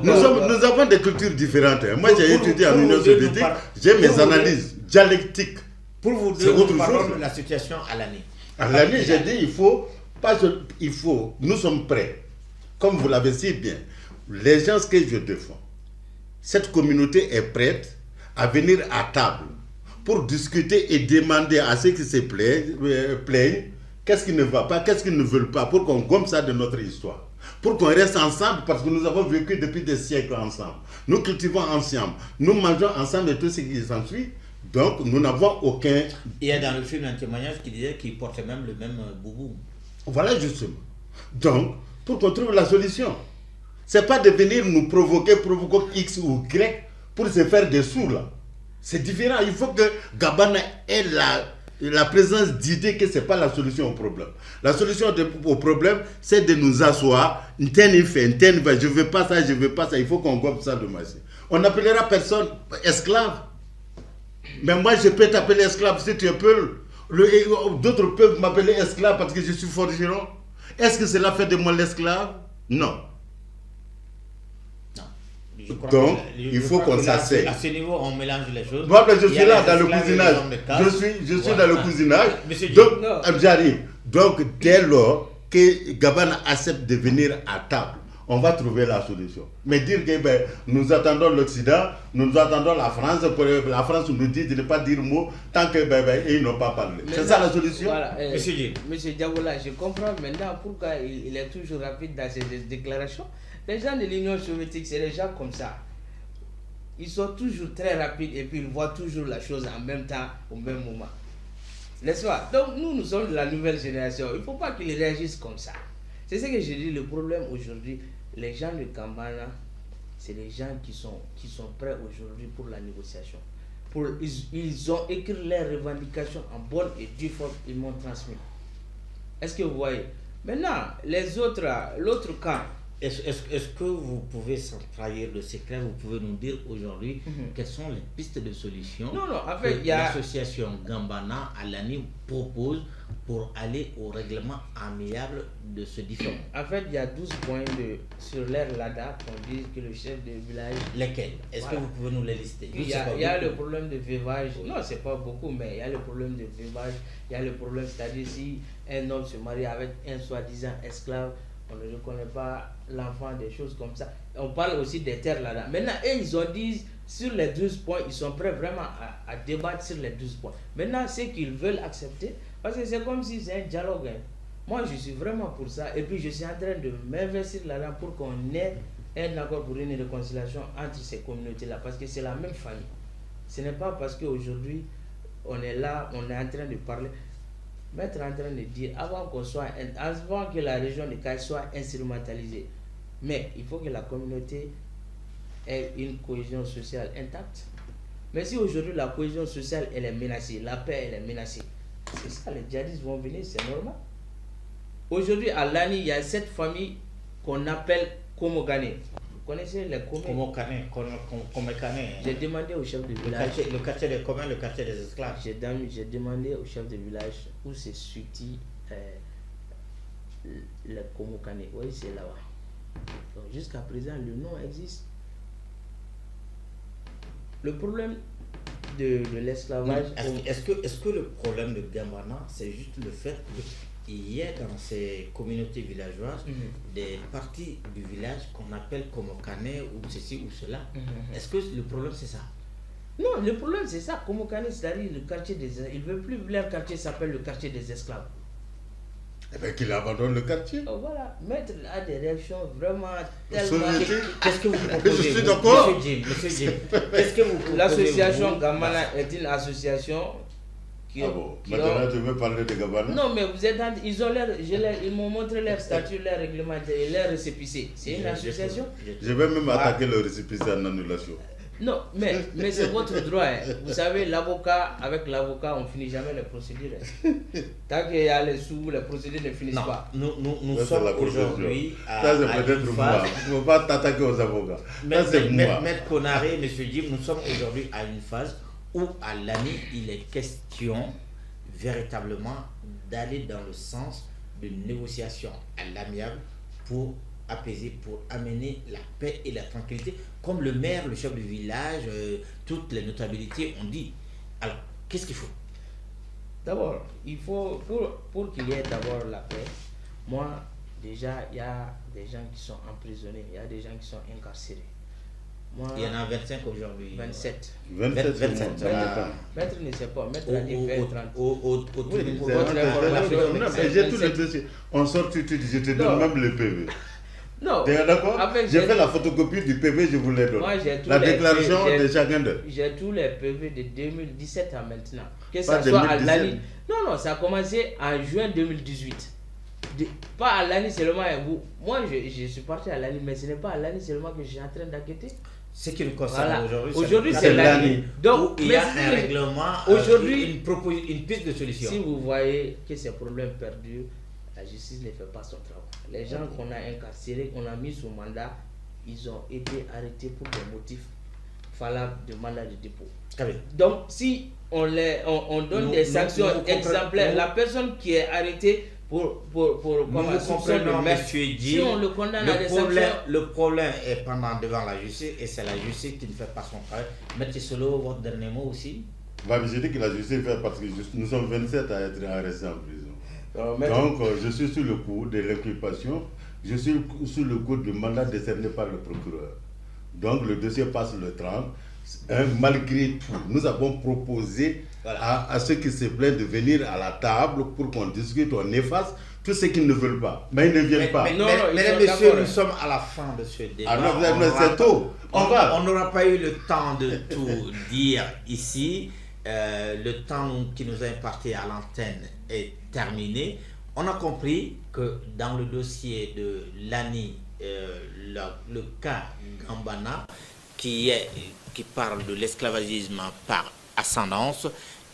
Non. Nous avons des cultures différentes. Moi, j'ai étudié en Union soviétique. J'ai mes analyses dialectiques. Pour vous deux, nous parlons de la situation à l'année. À l'année, j'ai dit, il faut, nous sommes prêts. Comme vous l'avez si bien, les gens que je défends, cette communauté est prête à venir à table pour discuter et demander à ceux qui se plaignent qu'est-ce qui ne va pas, qu'est-ce qu'ils ne veulent pas, pour qu'on gomme ça de notre histoire. Pour qu'on reste ensemble, parce que nous avons vécu depuis des siècles ensemble. Nous cultivons ensemble, nous mangeons ensemble et tout ce qui s'ensuit. Donc, nous n'avons aucun... Il y a dans le film un témoignage qui disait qu'il portait même le même boubou. Voilà, justement. Donc, pour qu'on trouve la solution, ce n'est pas de venir nous provoquer X ou Y pour se faire des sous, là. C'est différent. Il faut que Gabana ait la présence d'idée que ce n'est pas la solution au problème. La solution au problème, c'est de nous asseoir. Je ne veux pas ça, je ne veux pas ça. Il faut qu'on gobe ça de masse. On n'appellera personne esclave. Mais moi, je peux t'appeler esclave si tu peux. D'autres peuvent m'appeler esclave parce que je suis forgeron. Est-ce que cela fait de moi l'esclave? Non. Donc, il faut qu'on s'asseye. À ce niveau, on mélange les choses. Moi, je suis là dans le cousinage. Je suis dans le cousinage. Donc, j'arrive. Donc, dès lors que Gabana accepte de venir à table, on va trouver la solution. Mais dire que nous attendons l'Occident, nous attendons la France, pour la France nous dit de ne pas dire mot tant qu'ils n'ont pas parlé. C'est ça la solution? Voilà, Monsieur Diabola, je comprends maintenant pourquoi il est toujours rapide dans ses déclarations. Les gens de l'Union soviétique, c'est des gens comme ça. Ils sont toujours très rapides et puis ils voient toujours la chose en même temps, au même moment. N'est-ce pas? Donc nous sommes de la nouvelle génération. Il ne faut pas qu'ils réagissent comme ça. C'est ce que je dis, le problème aujourd'hui, les gens de Gambana, c'est les gens qui sont prêts aujourd'hui pour la négociation. Ils ont écrit leurs revendications en bonne et due forme, ils m'ont transmis. Est-ce que vous voyez? Maintenant, l'autre camp. Est-ce que vous pouvez, sans trahir le secret, vous pouvez nous dire aujourd'hui quelles sont les pistes de solution que l'association Gambana Alani propose pour aller au règlement amiable de ce différend? En fait, il y a 12 points sur l'air LADA qu'on dit que le chef de village... Lesquels? Est-ce que vous pouvez nous les lister? Il y a le problème de veuvage. Non, c'est pas beaucoup, mais il y a le problème de veuvage. Il y a le problème, c'est-à-dire si un homme se marie avec un soi-disant esclave, on ne reconnaît pas l'enfant, des choses comme ça. On parle aussi des terres là-dedans. Maintenant, ils ont dit sur les 12 points, ils sont prêts vraiment à débattre sur les 12 points. Maintenant, ce qu'ils veulent accepter, parce que c'est comme si c'est un dialogue. Moi, je suis vraiment pour ça. Et puis, je suis en train de m'investir là-dedans pour qu'on ait un accord pour une réconciliation entre ces communautés-là. Parce que c'est la même famille. Ce n'est pas parce qu'aujourd'hui, on est là, on est en train de parler. Mettre en train de dire avant que la région de Caille soit instrumentalisée. Mais il faut que la communauté ait une cohésion sociale intacte. Mais si aujourd'hui la cohésion sociale elle est menacée, la paix elle est menacée, c'est ça, les djihadistes vont venir, c'est normal. Aujourd'hui à Lani, il y a cette famille qu'on appelle Komokane. Vous connaissez les Komokane? J'ai demandé au chef de village. Le quartier des communs, le quartier des esclaves. J'ai demandé au chef de village où se situe les Komokane. Oui, c'est là-bas. Jusqu'à présent, le nom existe. Le problème de l'esclavage. Est-ce que le problème de Gambana, c'est juste le fait qu'il y a dans ces communautés villageoises des parties du village qu'on appelle Komokane ou ceci ou cela? Est-ce que le problème c'est ça? Non, le problème c'est ça. Komokane, c'est-à-dire le quartier des... Ils ne veulent plus, leur quartier s'appelle le quartier des esclaves. Eh bien qu'il abandonne le quartier. Oh, voilà, mettre là des réactions vraiment tellement... Qu'est-ce que vous proposez? Je suis d'accord. Monsieur Jim, qu'est-ce que vous proposez? L'association Gambana est une association qui... Maintenant tu veux parler de Gambana? Non, mais vous êtes ils m'ont montré leur statut, leur règlement et leur récépissé. C'est une association. Je vais même attaquer le récépissé en annulation. Non, mais c'est votre droit. Vous savez, avec l'avocat, on ne finit jamais les procédures. Tant qu'il y a les sous, les procédures ne finissent pas. Nous sommes aujourd'hui à une phase. Il ne faut pas t'attaquer aux avocats. Maître Konaré, M. Jim, nous sommes aujourd'hui à une phase où à Lani, il est question véritablement d'aller dans le sens d'une négociation à l'amiable pour apaiser, pour amener la paix et la tranquillité, comme le maire, le chef du village, toutes les notabilités ont dit. Alors, qu'est-ce qu'il faut? D'abord, il faut, pour qu'il y ait d'abord la paix, moi, déjà, il y a des gens qui sont emprisonnés, il y a des gens qui sont incarcérés. Moi, il y en a 25 aujourd'hui. 27. 27. Maître ne sait pas, maître a dit 30. J'ai tous les dossiers. On sort tout de suite, je te donne même le PV. Non. D'accord? J'ai fait la photocopie du PV, je vous l'ai donné. La déclaration de chacun d'eux. J'ai tous les PV de 2017 à maintenant. Que ça soit à Lani. Non, ça a commencé en juin 2018. Pas à Lani seulement. Moi, je suis parti à Lani, mais ce n'est pas à Lani seulement que je suis en train d'enquêter. Ce qui nous concerne aujourd'hui, c'est Lani. Donc, il y a un règlement, aujourd'hui, une piste de solution. Si vous voyez que ces problèmes perdurent, la justice ne fait pas son travail. Les gens qu'on a incarcérés, qu'on a mis sous mandat, ils ont été arrêtés pour des motifs valables de mandat de dépôt. Donc, si on donne des sanctions exemplaires, la personne qui est arrêtée pour comprenons, monsieur Jim, si on le condamne à des sanctions... Le problème est pendant devant la justice et c'est la justice qui ne fait pas son travail. Maître Solo, votre dernier mot aussi? Je dis que la justice fait parce que nous sommes 27 à être arrêtés en prison. Donc, je suis sur le coup de l'inculpation, je suis sur le coup du mandat décerné par le procureur. Donc, le dossier passe le 30. Malgré tout, nous avons proposé à ceux qui se plaignent de venir à la table pour qu'on discute, on efface tout ce qu'ils ne veulent pas. Mais ils ne viennent pas. Mesdames, messieurs, nous sommes à la fin de ce débat. C'est tôt. On n'aura pas eu le temps de tout dire ici. Le temps qui nous a imparti à l'antenne est terminé. On a compris que dans le dossier de l'ANI, le cas Gambana, qui parle de l'esclavagisme par ascendance,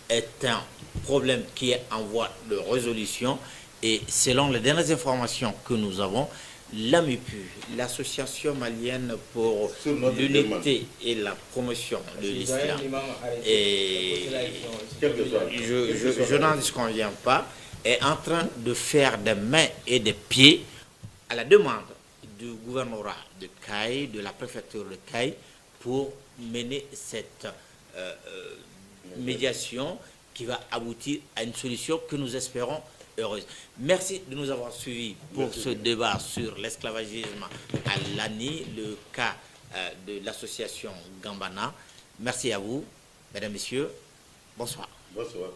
est un problème qui est en voie de résolution. Et selon les dernières informations que nous avons, l'AMIPU, l'Association malienne pour l'unité et la promotion de l'islam, et je n'en disconviens pas, est en train de faire des mains et des pieds à la demande du gouvernorat de Caille, de la préfecture de Caille, pour mener cette médiation qui va aboutir à une solution que nous espérons heureuse. Merci de nous avoir suivis pour ce débat sur l'esclavagisme à l'ANI, le cas de l'association Gambana. Merci à vous, mesdames, messieurs. Bonsoir. Bonsoir.